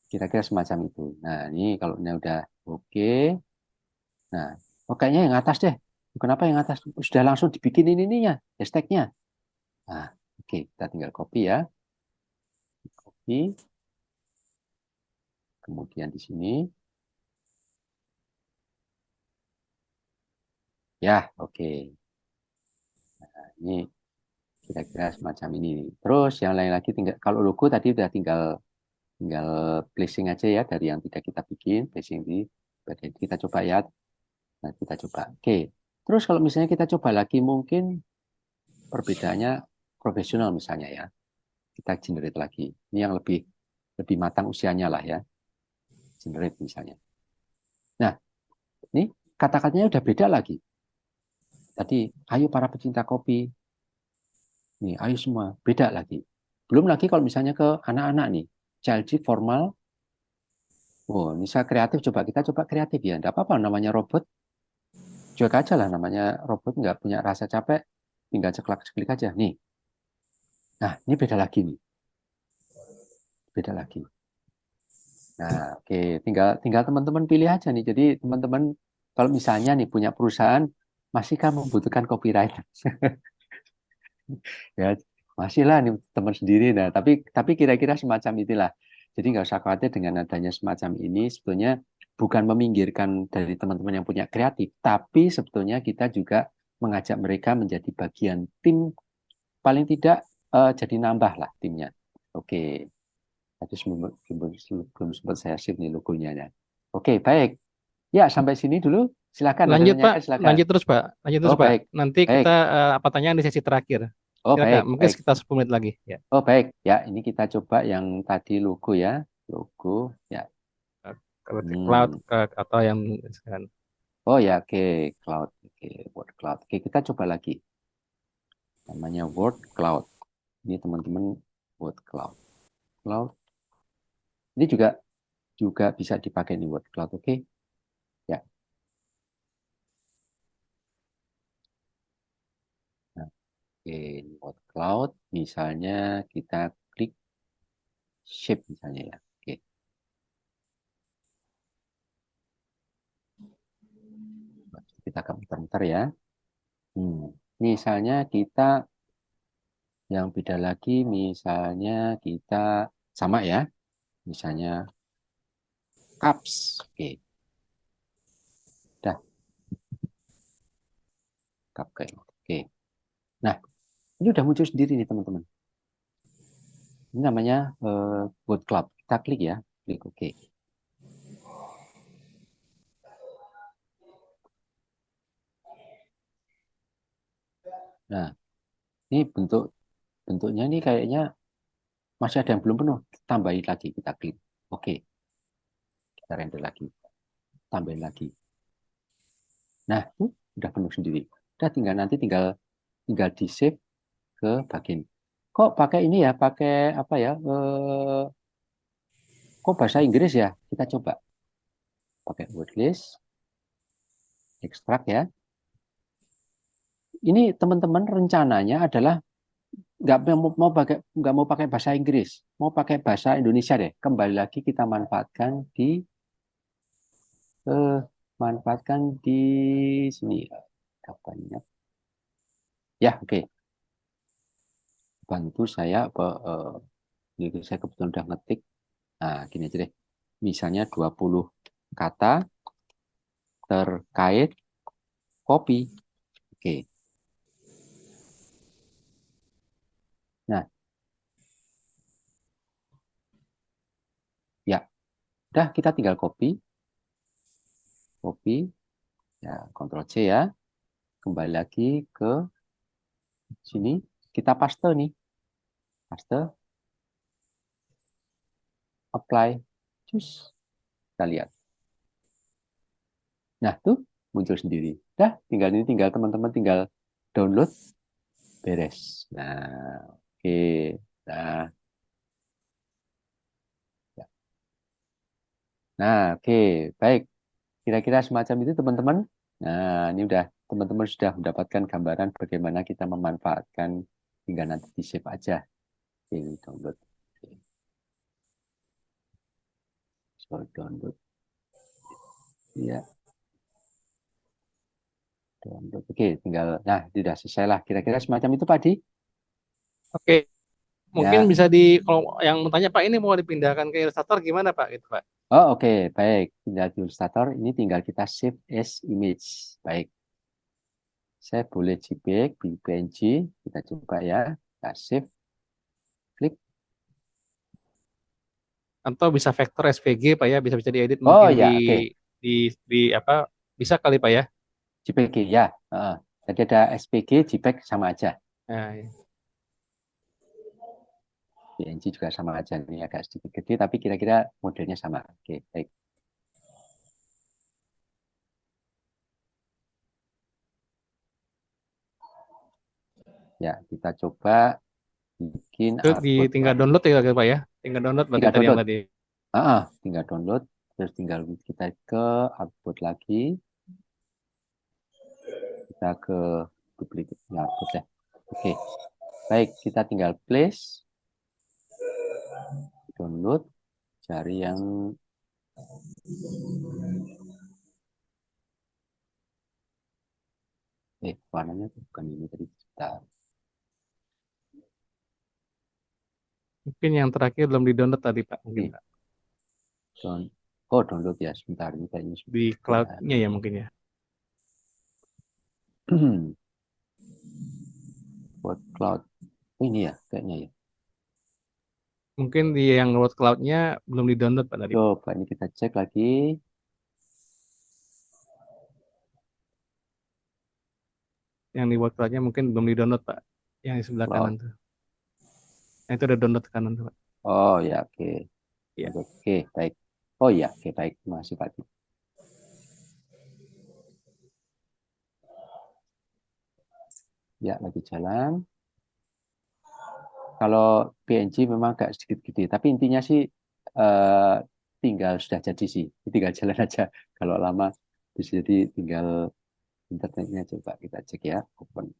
Kira-kira semacam itu. Nah, ini kalau ini udah oke. Nah, kayaknya yang atas deh. Kenapa yang atas? Sudah langsung dibikinin ininya, hashtagnya. Nah, oke, kita tinggal copy ya. Copy. Kemudian di sini. Ya, oke. Nah, ini kira-kira semacam ini. Terus yang lain lagi tinggal kalau logo tadi udah tinggal tinggal placing aja ya dari yang tidak kita bikin, placing di bagian kita coba ya. Nah, kita coba. Oke. Terus kalau misalnya kita coba lagi mungkin perbedaannya profesional misalnya ya. Kita generate lagi. Ini yang lebih lebih matang usianya lah ya. Generate misalnya. Nah, ini kata-katanya udah beda lagi. Tadi, ayo para pecinta kopi. Nih, ayo semua. Beda lagi. Belum lagi kalau misalnya ke anak-anak nih. Childish, formal. Oh, ini saya kreatif. Kita coba kreatif ya. Tidak apa-apa namanya robot. Cuek aja lah namanya robot. Nggak punya rasa capek. Tinggal ceklak-ceklik aja. Nih. Nah, ini beda lagi nih. Beda lagi. Nah, oke. Tinggal teman-teman pilih aja nih. Jadi teman-teman kalau misalnya nih punya perusahaan, masihkah membutuhkan copywriter? Ya, masih lah nih teman sendiri. Nah, tapi kira-kira semacam itulah. Jadi nggak usah khawatir dengan adanya semacam ini. Sebetulnya bukan meminggirkan dari teman-teman yang punya kreatif, tapi sebetulnya kita juga mengajak mereka menjadi bagian tim, paling tidak jadi nambah lah timnya. Oke, tadi belum sempat saya share nih logonya ya. Oke, baik. Ya, sampai sini dulu. Silakan, ada Lanjut Pak, tanyakan, silakan. lanjut terus Pak, lanjut Oh, terus Pak. baik. Nanti Baik. kita pertanyaan di sesi terakhir. Oh, Silakan, baik, mungkin baik. sekitar 10 menit lagi. Ya. Oh, baik. Ya, ini kita coba yang tadi logo ya. Logo, ya. Kalau di cloud atau yang kan. Oh ya, oke. Cloud. Oke, word cloud. Oke, kita coba lagi. Namanya word cloud. Ini teman-teman word cloud. Cloud. Ini juga bisa dipakai nih word cloud, oke? Ya. Nah, oke, word cloud. Misalnya kita klik shape misalnya ya. Oke. Kita akan muter-muter ya. Misalnya kita yang beda lagi, misalnya kita sama ya. Misalnya caps. Oke. Dah, cap kayak gitu. Oke. Nah, ini udah muncul sendiri nih teman-teman. Ini namanya word cloud. Kita klik ya. Klik oke. Nah, ini bentuknya ini kayaknya masih ada yang belum penuh. Tambahin lagi, kita klik. Oke. Kita render lagi. Tambahin lagi. Nah, udah penuh sendiri. Udah tinggal di save ke bagian. Kok pakai ini ya? Pakai apa ya? Kok bahasa Inggris ya? Kita coba pakai word list, ekstrak ya. Ini teman-teman rencananya adalah nggak mau pakai bahasa Inggris, mau pakai bahasa Indonesia deh. Kembali lagi kita manfaatkan di sini. Kapannya? Ya, oke. Bantu saya ini saya kebetulan udah ngetik. Nah, gini aja deh. Misalnya 20 kata terkait kopi. Oke. Nah, ya. Udah kita tinggal copy. Copy. Ya, Ctrl C ya. Kembali lagi ke sini. Kita paste nih. Paste. Apply. Cus. Kita lihat. Nah, tuh muncul sendiri. Dah, tinggal teman-teman tinggal download, beres. Nah, oke. Nah, ya. Nah, oke. Baik. Kira-kira semacam itu teman-teman. Nah, ini udah teman-teman sudah mendapatkan gambaran bagaimana kita memanfaatkan, tinggal nanti di save aja. Oke, download. Oke. So, download. Ya, download. Oke, tinggal. Nah, sudah selesai lah. Kira-kira semacam itu, Pak Di. Oke, mungkin Ya. bisa kalau yang mau tanya Pak ini mau dipindahkan ke Illustrator gimana Pak gitu Pak? Oh, oke. Baik. Tinggal di Illustrator. Ini tinggal kita save as image. Baik. Saya boleh JPEG, PNG. Kita coba ya. Kita save. Klik. Atau bisa vektor SVG Pak ya, bisa diedit Oh mungkin ya, oke. di apa bisa kali Pak ya? JPG ya. Jadi ada SPG, JPEG sama aja. Nah, ya. PNG juga sama aja. Ini agak sedikit gede, tapi kira-kira modelnya sama. Oke, baik. Ya, kita coba bikin Itu artboard tinggal lagi. download ya Pak ya? Tinggal download berarti Tinggal tadi yang download. tadi. Tinggal download. Terus tinggal kita ke artboard lagi. Kita ke duplicate artboard ya. Oke, baik. Kita tinggal place, download, cari yang warnanya bukan ini tadi. Bentar. Mungkin yang terakhir belum di download tadi Pak, mungkin Nih, Pak. Oh, download ya, sebentar ini kayaknya di sudah. cloud-nya ya mungkin ya. Buat cloud. Oh, ini ya, kayaknya ya. Mungkin di yang road cloud-nya belum di-download Pak tadi. Coba ini kita cek lagi. Yang di road cloud-nya mungkin belum di-download Pak. Yang di sebelah Cloud. kanan tuh. Nah, itu udah download ke kanan tuh Pak. Oh ya, oke. Iya. Oke, baik. Oh ya, oke, baik. Terima kasih Pak. Ya, lagi jalan. Kalau PNG memang agak sedikit gede, tapi intinya sih eh, tinggal sudah jadi sih, tinggal jalan aja. Kalau lama bisa jadi tinggal internetnya coba kita cek ya, open.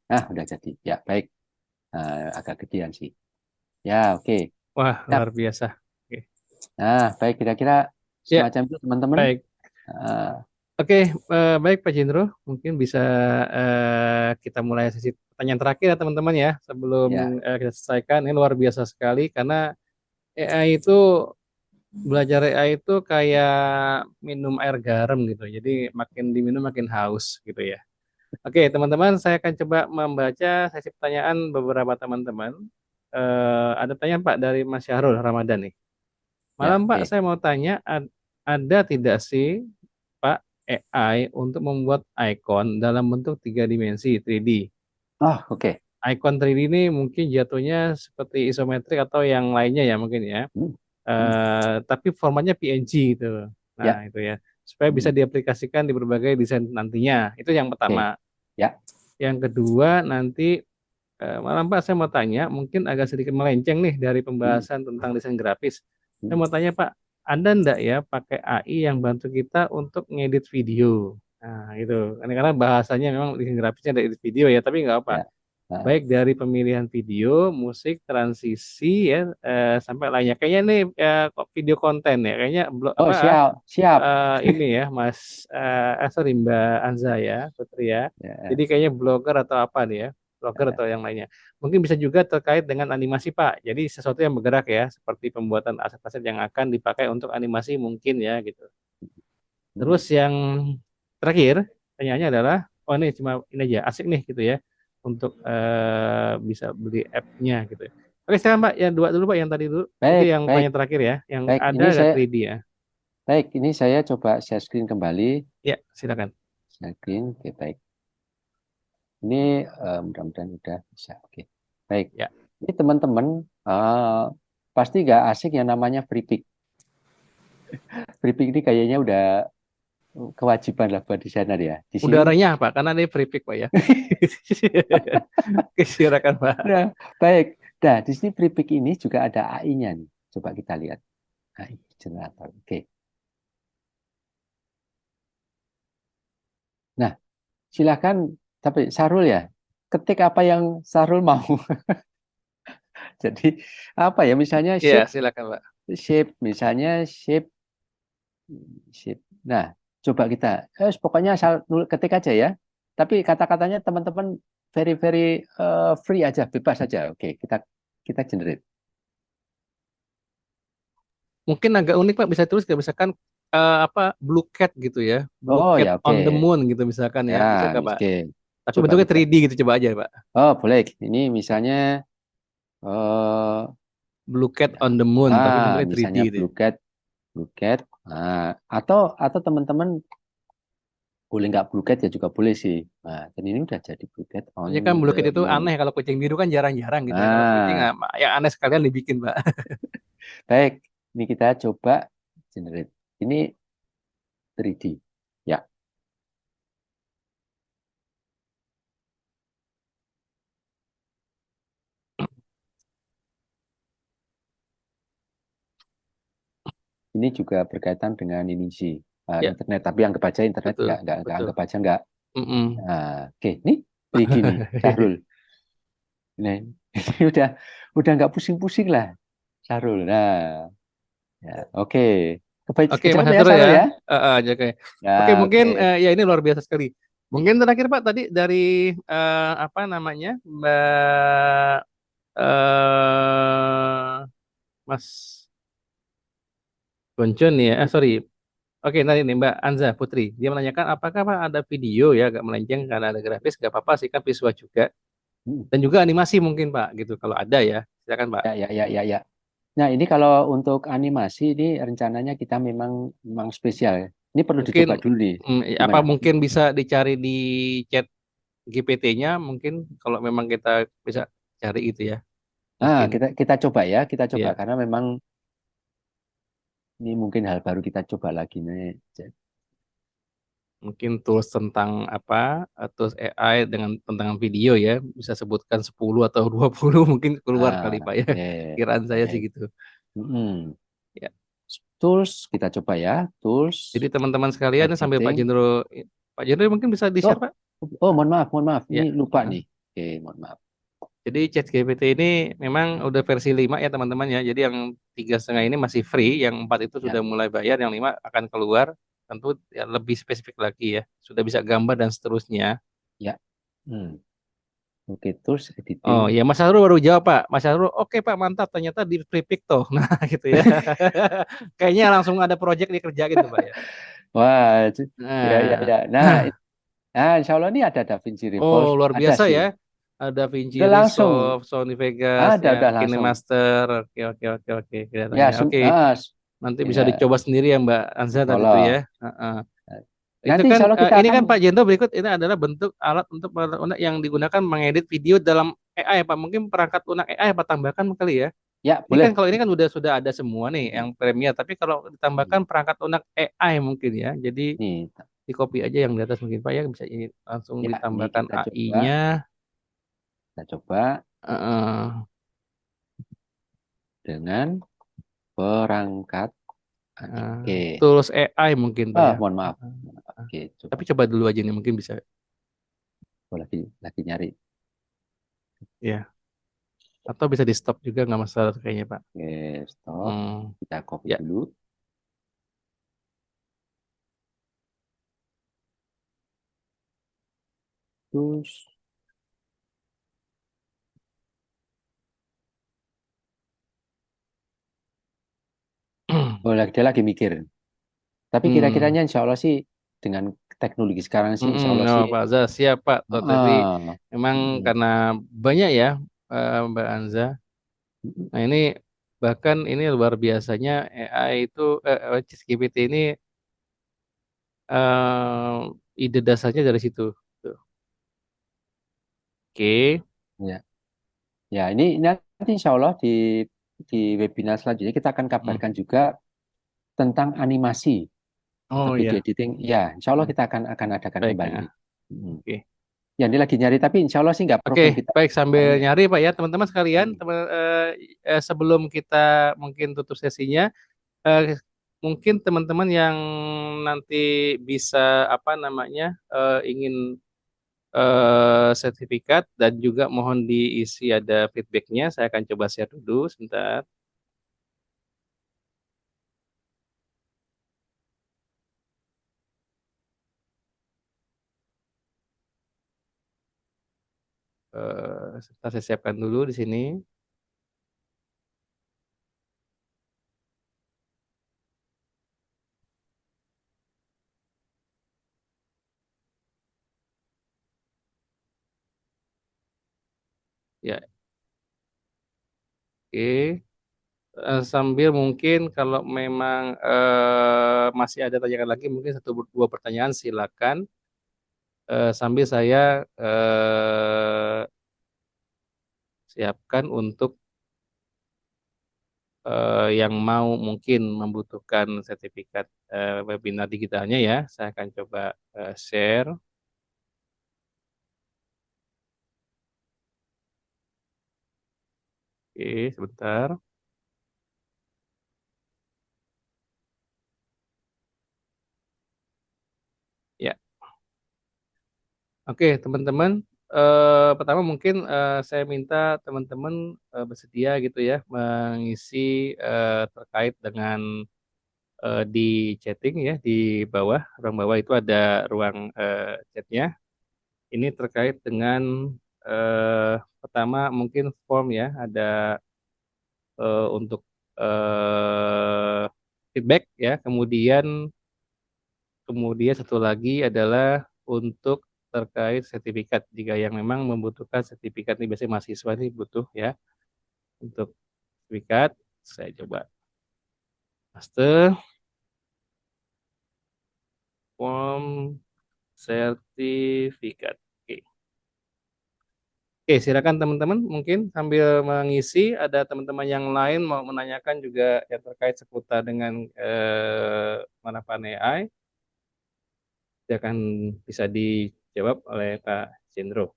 Nah, udah jadi. Ya, baik. Agak gedean sih. Ya, oke. Wah, Nah, luar biasa. Oke. nah, baik kira-kira Ya, semacam itu teman-teman. baik. Ah, Oke, baik Pak Jindro. Mungkin bisa kita mulai sesi pertanyaan terakhir ya teman-teman ya. Sebelum ya, kita selesaikan, ini luar biasa sekali karena AI itu belajar AI itu kayak minum air garam gitu. Jadi makin diminum makin haus gitu ya. Oke, teman-teman, saya akan coba membaca sesi pertanyaan beberapa teman-teman. Ada pertanyaan Pak dari Mas Syahrul Ramadan nih. ya, Malam Pak, oke. saya mau tanya, ada tidak sih Pak AI untuk membuat icon dalam bentuk tiga dimensi 3D? Oh, oke. Icon 3D ini mungkin jatuhnya seperti isometrik atau yang lainnya ya mungkin ya. Hmm, hmm, Tapi formatnya PNG gitu. Nah, ya, itu ya. Supaya bisa hmm, diaplikasikan di berbagai desain nantinya. Itu yang pertama. oke. Ya, Yang kedua, nanti malam Pak, saya mau tanya, mungkin agak sedikit melenceng nih dari hmm, pembahasan tentang desain grafis. Saya hmm, mau tanya Pak, ada enggak ya pakai AI yang bantu kita untuk ngedit video? Nah, itu. Karena bahasanya memang desain grafisnya ada edit video ya, tapi nggak apa. ya. Ah. Baik dari pemilihan video, musik, transisi ya, sampai lainnya. Kayaknya nih kok video konten ya, kayaknya Oh, siap, siap. ini ya Mas sorry Mbak Anza ya Putri ya. Ya, Jadi kayaknya blogger atau apa nih ya, blogger ya. atau yang lainnya. Mungkin bisa juga terkait dengan animasi Pak. Jadi sesuatu yang bergerak ya, seperti pembuatan aset-aset yang akan dipakai untuk animasi mungkin ya gitu. Hmm. Terus yang terakhir pertanyaannya adalah, oh ini cuma ini aja asik nih gitu ya untuk bisa beli app-nya gitu. Oke sekarang Pak yang dua dulu Pak yang tadi dulu. Nanti Baik, yang baik, pertanyaan terakhir ya, yang baik. ada Ini nggak saya 3D ya? Baik, ini saya coba share screen kembali. Ya silakan. Share screen, oke, baik. Ini mudah-mudahan udah bisa. Oke, baik. Ya. Ini teman-teman pasti nggak asik yang namanya free pick. Free pick ini kayaknya udah kewajiban lah buat desainer ya. Di sini, Udaranya apa? Karena ini free pick Pak ya. Oke, silakan Pak. nah, baik. Nah, di sini free pick ini juga ada AI-nya nih. Coba kita lihat. AI generator. Oke. Nah, silakan. Tapi Sarul ya, ketik apa yang Sarul mau. Jadi apa ya? Misalnya Iya silakan Pak. misalnya shape. Nah, coba kita, pokoknya asal ketik aja ya. Tapi kata-katanya teman-teman very very free aja, bebas aja. Oke, kita generate. Mungkin agak unik Pak, bisa tulis nggak misalkan apa Blue Cat gitu ya, Blue Oh Cat ya, oke. on the Moon gitu misalkan Ya, ya, bisa nggak Pak? oke. Tapi Coba bentuknya kita. 3D gitu coba aja Pak. Oh, boleh. Ini misalnya eh Blue Cat on the Moon, tapi bentuknya 3D misalnya gitu ya. blue cat. Atau teman-teman boleh nggak blue cat ya juga boleh sih. Nah, dan ini udah jadi blue cat on Soalnya kan Blue the Cat itu moon. aneh, kalau kucing biru kan jarang-jarang gitu ya. Kalau kucing Nah, ya aneh sekalian dibikin Pak. baik. Ini kita coba generate. Ini 3D. Ya, ini juga berkaitan dengan ini sih Ya, internet. Tapi anggap aja internet betul, nggak betul. anggap aja nggak. Mm-mm. Oke, ini 3D nih, Syahrul. Nah, ini udah nggak pusing-pusing lah, Syahrul. Nah, ya, oke. Oke, Mas Kecapai ya, Hasrul ya. Syahrul ya. Oke. Oke, Ya, mungkin oke. ya ini luar biasa sekali. Mungkin terakhir Pak tadi dari apa namanya Mbak Mas Goncon ya, sorry. Oke, nanti nih Mbak Anza Putri. Dia menanyakan apakah Pak ada video ya, agak melenceng karena ada grafis, nggak apa-apa sih kan visual juga. Hmm. Dan juga animasi mungkin Pak, gitu. Kalau ada ya, silakan Pak. Ya. Nah, ini kalau untuk animasi ini rencananya kita memang spesial ya. Ini perlu Mungkin dicoba dulu nih. apa Gimana? mungkin bisa dicari di chat GPT-nya, mungkin kalau memang kita bisa cari gitu ya, Ah, mungkin. kita coba ya, kita coba Ya, karena memang ini mungkin hal baru kita coba lagi nih. mungkin tools tentang apa, tools AI dengan tentang video ya, bisa sebutkan 10 atau 20 mungkin keluar kali Ah, Pak ya. Kiraan saya sih baik. gitu. Mm-mm. Ya. Tools kita coba ya, Jadi tools teman-teman sekalian ini sambil editing. Pak Jendro mungkin bisa di-share Oh, Pak. mohon maaf, Ya. ini lupa Heeh. nih. Oke, mohon maaf. Jadi ChatGPT ini memang udah versi 5 ya teman-teman ya. Jadi yang 3,5 ini masih free, yang 4 itu Ya, sudah mulai bayar, yang 5 akan keluar. Tentu ya lebih spesifik lagi ya. Sudah bisa gambar dan seterusnya. ya. Hmm. Oke, tools Oh editing. ya Mas Harul baru jawab Pak. Mas Harul, oke Pak mantap. Ternyata di free toh. Nah gitu ya. Kayaknya langsung ada project dikerjain tuh Pak ya. Wah, Nah, ya. Nah, insya Allah ini ada DaVinci oh Resolve, luar ada biasa sih. ya. Ada Vinci Udah langsung, Resolve, Sony Vegas, ya, udah langsung. KineMaster. Oke oke oke oke Ya, kelihatannya. Oke. Nanti bisa ya, dicoba sendiri ya Mbak Anza insya tadi itu ya. Allah. Heeh. Itu Nanti kan insya Allah kita ini akan, kan Pak Jendo berikut ini adalah bentuk alat untuk perangkat lunak yang digunakan mengedit video dalam AI Pak. Mungkin perangkat lunak AI apa tambahkan kali ya. ya Ini kan boleh. kalau ini kan sudah ada semua nih yang Premiere, tapi kalau ditambahkan perangkat lunak AI mungkin ya. Jadi Nih, di copy aja yang di atas mungkin Pak ya bisa ini langsung ya, ini ditambahkan AI-nya. kita coba Heeh. dengan perangkat. Oke. Tools AI mungkin Pak ya. Mohon maaf. Heeh. Oke, coba. Tapi coba dulu aja nih mungkin bisa Oh, lagi nyari. ya. Atau bisa di stop juga nggak masalah kayaknya Pak. Oke, stop. Hmm. Kita copy Ya. dulu. Terus, dia lagi mikir. Tapi Hmm. kira-kiranya insya Allah sih dengan teknologi sekarang sih insya Allah Oh, sih. Pak Anza siap Pak. Tuh, tadi Ah, memang mm, karena banyak ya Mbak Anza. Nah ini bahkan ini luar biasanya AI itu ChatGPT ini ide dasarnya dari situ. Tuh. Oke. ya, ya ini nanti insya Allah di webinar selanjutnya kita akan Hmm. kabarkan juga tentang animasi atau Oh video iya. editing. Ya, insya Allah kita akan adakan Baik. kembali. Mm. Oke. Ya, ini lagi nyari tapi insya Allah sih nggak Oke, problem kita. baik sambil nyari Pak ya teman-teman sekalian, Hmm. sebelum kita mungkin tutup sesinya, eh, mungkin teman-teman yang nanti bisa apa namanya ingin sertifikat dan juga mohon diisi ada feedbacknya, saya akan coba share dulu sebentar. Sebentar saya siapkan dulu di sini. Ya, oke. Sambil mungkin kalau memang masih ada tanyakan lagi, mungkin satu dua pertanyaan silakan. Sambil saya siapkan untuk yang mau mungkin membutuhkan sertifikat webinar digitalnya ya, saya akan coba share. Oke, sebentar. Ya, oke teman-teman. Pertama mungkin saya minta teman-teman bersedia gitu ya mengisi terkait dengan di chatting ya di bawah, ruang bawah itu ada ruang chatnya. Ini terkait dengan pertama mungkin form ya, ada untuk feedback ya, kemudian kemudian satu lagi adalah untuk terkait sertifikat. Jika yang memang membutuhkan sertifikat ini biasanya mahasiswa ini butuh ya untuk sertifikat. Saya coba master form sertifikat. Oke. Oke, silakan teman-teman mungkin sambil mengisi ada teman-teman yang lain mau menanyakan juga yang terkait seputar dengan manfaat AI. Akan bisa dijawab oleh Pak Jendro.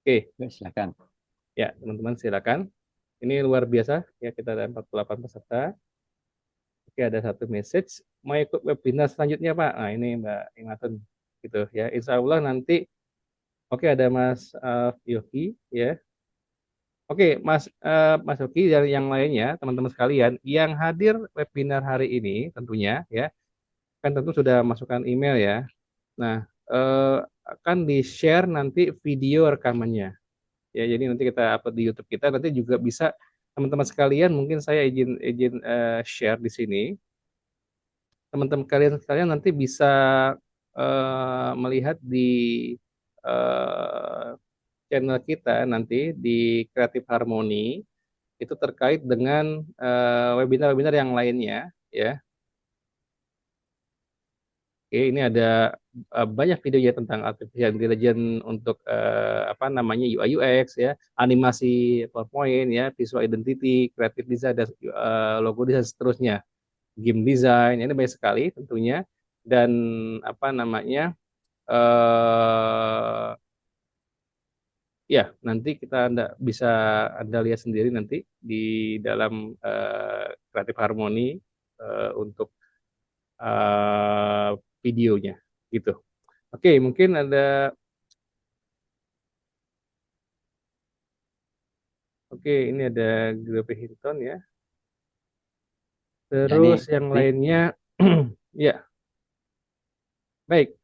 Oke, Ya, silakan. ya teman-teman silakan. Ini luar biasa ya, kita ada 48 peserta. Oke, ada satu message mau ikut webinar selanjutnya Pak. Nah ini Mbak Imatun gitu ya. Insya Allah nanti oke ada Mas Yogi ya. Oke Mas Yogi dan yang lainnya teman-teman sekalian yang hadir webinar hari ini tentunya ya kan tentu sudah masukkan email ya. Nah, akan di-share nanti video rekamannya. Ya, jadi nanti kita upload di YouTube kita, nanti juga bisa teman-teman sekalian, mungkin saya izin izin share di sini. Teman-teman sekalian nanti bisa melihat di eh, channel kita nanti di Creative Harmony itu terkait dengan webinar-webinar yang lainnya, ya. Oke, ini ada banyak videonya tentang artificial intelligence untuk apa namanya UI UX ya, animasi PowerPoint ya, visual identity, creative design dan logo design seterusnya, game design ini banyak sekali tentunya dan apa namanya ya nanti kita bisa Anda lihat sendiri nanti di dalam Creative Harmony untuk videonya gitu. Oke, mungkin ada oke, ini ada Grup Hinton ya. Ya, ini, Terus yang lainnya ya. Baik,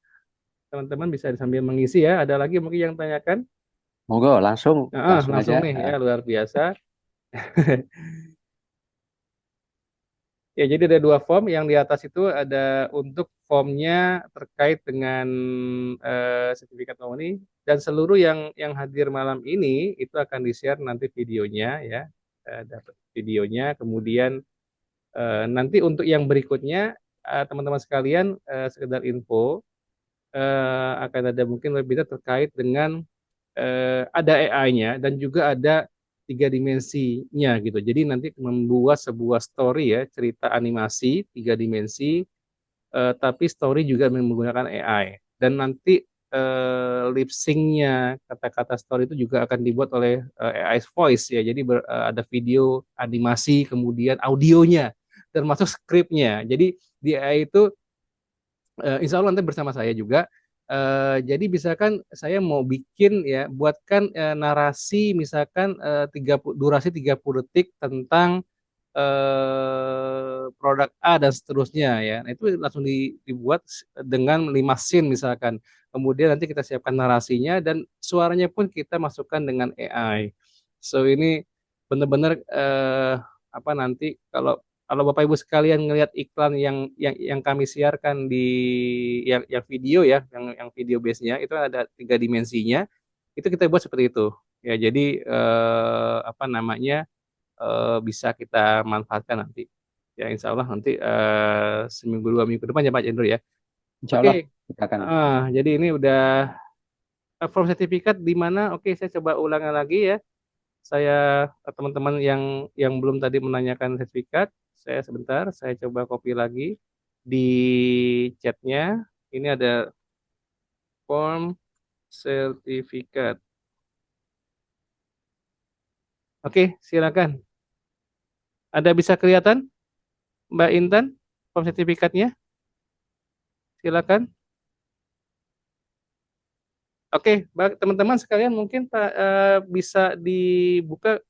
teman-teman bisa sambil mengisi ya. Ada lagi mungkin yang tanyakan? monggo langsung Nah, langsung aja. langsung nih ya, luar biasa. Ya, jadi ada dua form. Yang di atas itu ada untuk formnya terkait dengan sertifikat ini dan seluruh yang hadir malam ini itu akan di-share nanti videonya ya, dapat videonya. Kemudian nanti untuk yang berikutnya teman-teman sekalian sekedar info akan ada mungkin webinar terkait dengan ada AI-nya dan juga ada tiga dimensinya gitu. Jadi nanti membuat sebuah story ya, cerita animasi tiga dimensi, tapi story juga menggunakan AI. Dan nanti lip sync-nya kata-kata story itu juga akan dibuat oleh AI voice ya. Jadi ada video, animasi, kemudian audionya, termasuk skripnya. Jadi di AI itu insya Allah nanti bersama saya juga. Jadi misalkan saya mau bikin ya, buatkan narasi misalkan durasi 30 detik tentang produk A dan seterusnya ya. Nah, itu langsung dibuat dengan 5 scene misalkan. Kemudian nanti kita siapkan narasinya dan suaranya pun kita masukkan dengan AI. So ini benar-benar apa nanti kalau kalau Bapak Ibu sekalian ngelihat iklan yang kami siarkan di yang video ya, yang video base-nya itu ada tiga dimensinya, itu kita buat seperti itu. Ya, jadi apa namanya bisa kita manfaatkan nanti. Ya, insya Allah nanti seminggu 2 minggu depan ya Pak Jendro ya. Insya Allah Oke, kita akan. jadi ini udah form sertifikat di mana? Oke, saya coba ulangi lagi ya. Saya teman-teman yang belum tadi menanyakan sertifikat, saya sebentar, saya coba copy lagi di chatnya. Ini ada form sertifikat. Oke, silakan. Ada bisa kelihatan, Mbak Intan, form sertifikatnya? Silakan. Oke, teman-teman sekalian mungkin bisa dibuka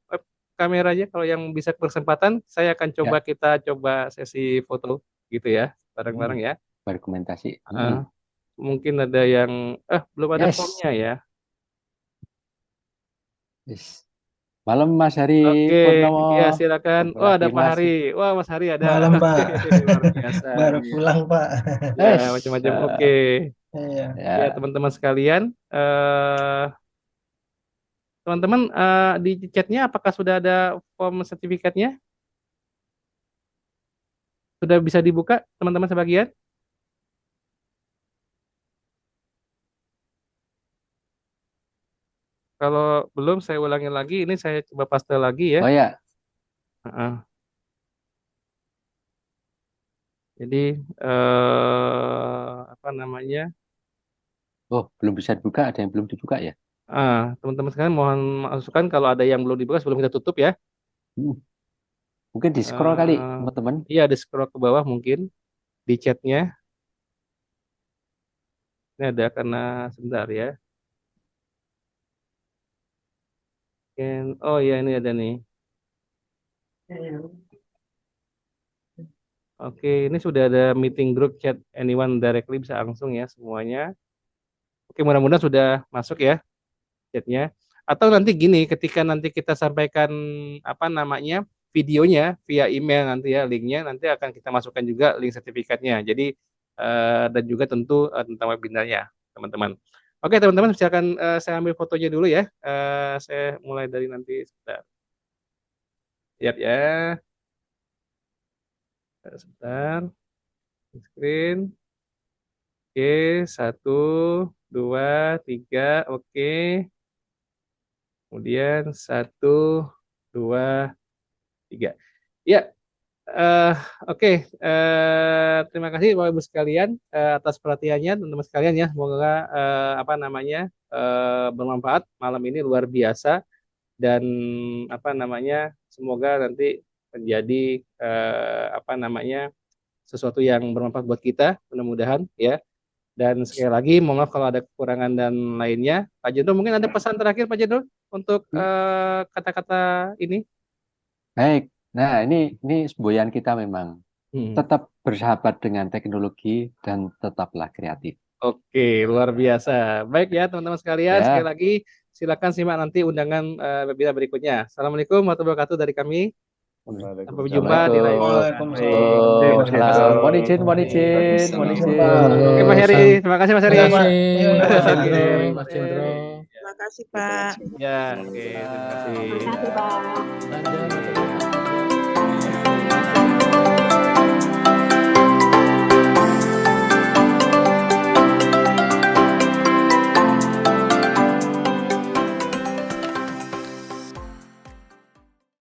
kameranya kalau yang bisa kesempatan, saya akan coba Ya, kita coba sesi foto gitu ya, bareng-bareng ya. berkomentasi. Eh, mungkin ada yang belum ada Yes, formnya ya. Wis. Malam Mas Hari Oke, Purnomo. ya silakan. Oh, ada Pak Mas. Hari. Wah, Mas Hari ada. Malam, Pak. Oke, luar biasa. Baru pulang, Pak. Ya, macam-macam. Oke. Iya. Ya, teman-teman sekalian, teman-teman di chatnya apakah sudah ada form sertifikatnya? Sudah bisa dibuka, teman-teman sebagian? Kalau belum, saya ulangi lagi. Ini saya coba paste lagi ya. Oh ya, Heeh. Jadi apa namanya? oh belum bisa dibuka, ada yang belum dibuka ya? Teman-teman sekalian mohon masukan kalau ada yang belum dibuka sebelum kita tutup ya. Hmm. Mungkin di scroll kali, Eh, teman-teman. Iya, ada scroll ke bawah mungkin di chatnya. Ini ada karena sebentar ya. Oh ya, ini ada nih. Oke, ini sudah ada meeting group chat anyone directly, bisa langsung ya semuanya. Oke, mudah-mudahan sudah masuk ya chatnya. Atau nanti gini, ketika nanti kita sampaikan apa namanya videonya via email nanti ya linknya, nanti akan kita masukkan juga link sertifikatnya. Jadi dan juga tentu tentang webinarnya, teman-teman. Oke, teman-teman, silakan saya ambil fotonya dulu ya. Saya mulai dari nanti sebentar. Lihat ya. Sebentar. Screen. Oke, 1, 2, 3. Oke. Kemudian 1, 2, 3. Ya, oke. Terima kasih Bapak Ibu sekalian atas perhatiannya, teman-teman sekalian ya. Semoga apa namanya bermanfaat malam ini luar biasa dan apa namanya semoga nanti menjadi apa namanya sesuatu yang bermanfaat buat kita, mudah-mudahan ya. Dan sekali lagi mohon maaf kalau ada kekurangan dan lainnya. Pak Jendro, mungkin ada pesan terakhir Pak Jendro untuk kata-kata ini. Baik. Nah, ini semboyan kita memang. Hmm. Tetap bersahabat dengan teknologi dan tetaplah kreatif. Oke, luar biasa. Baik ya teman-teman sekalian, Ya. sekali lagi silakan simak nanti undangan webinar berikutnya. Assalamualaikum warahmatullahi wabarakatuh dari kami. Sampai jumpa di lain Waalaikumsalam. Mohon izin. Oke Pak Heri, terima kasih Mas Heri. Terima kasih, Mas Oke. Jendro, Mas Jendro. Terima kasih, Pak. Ya, oke, terima kasih. Terima kasih, Pak. Lanjut,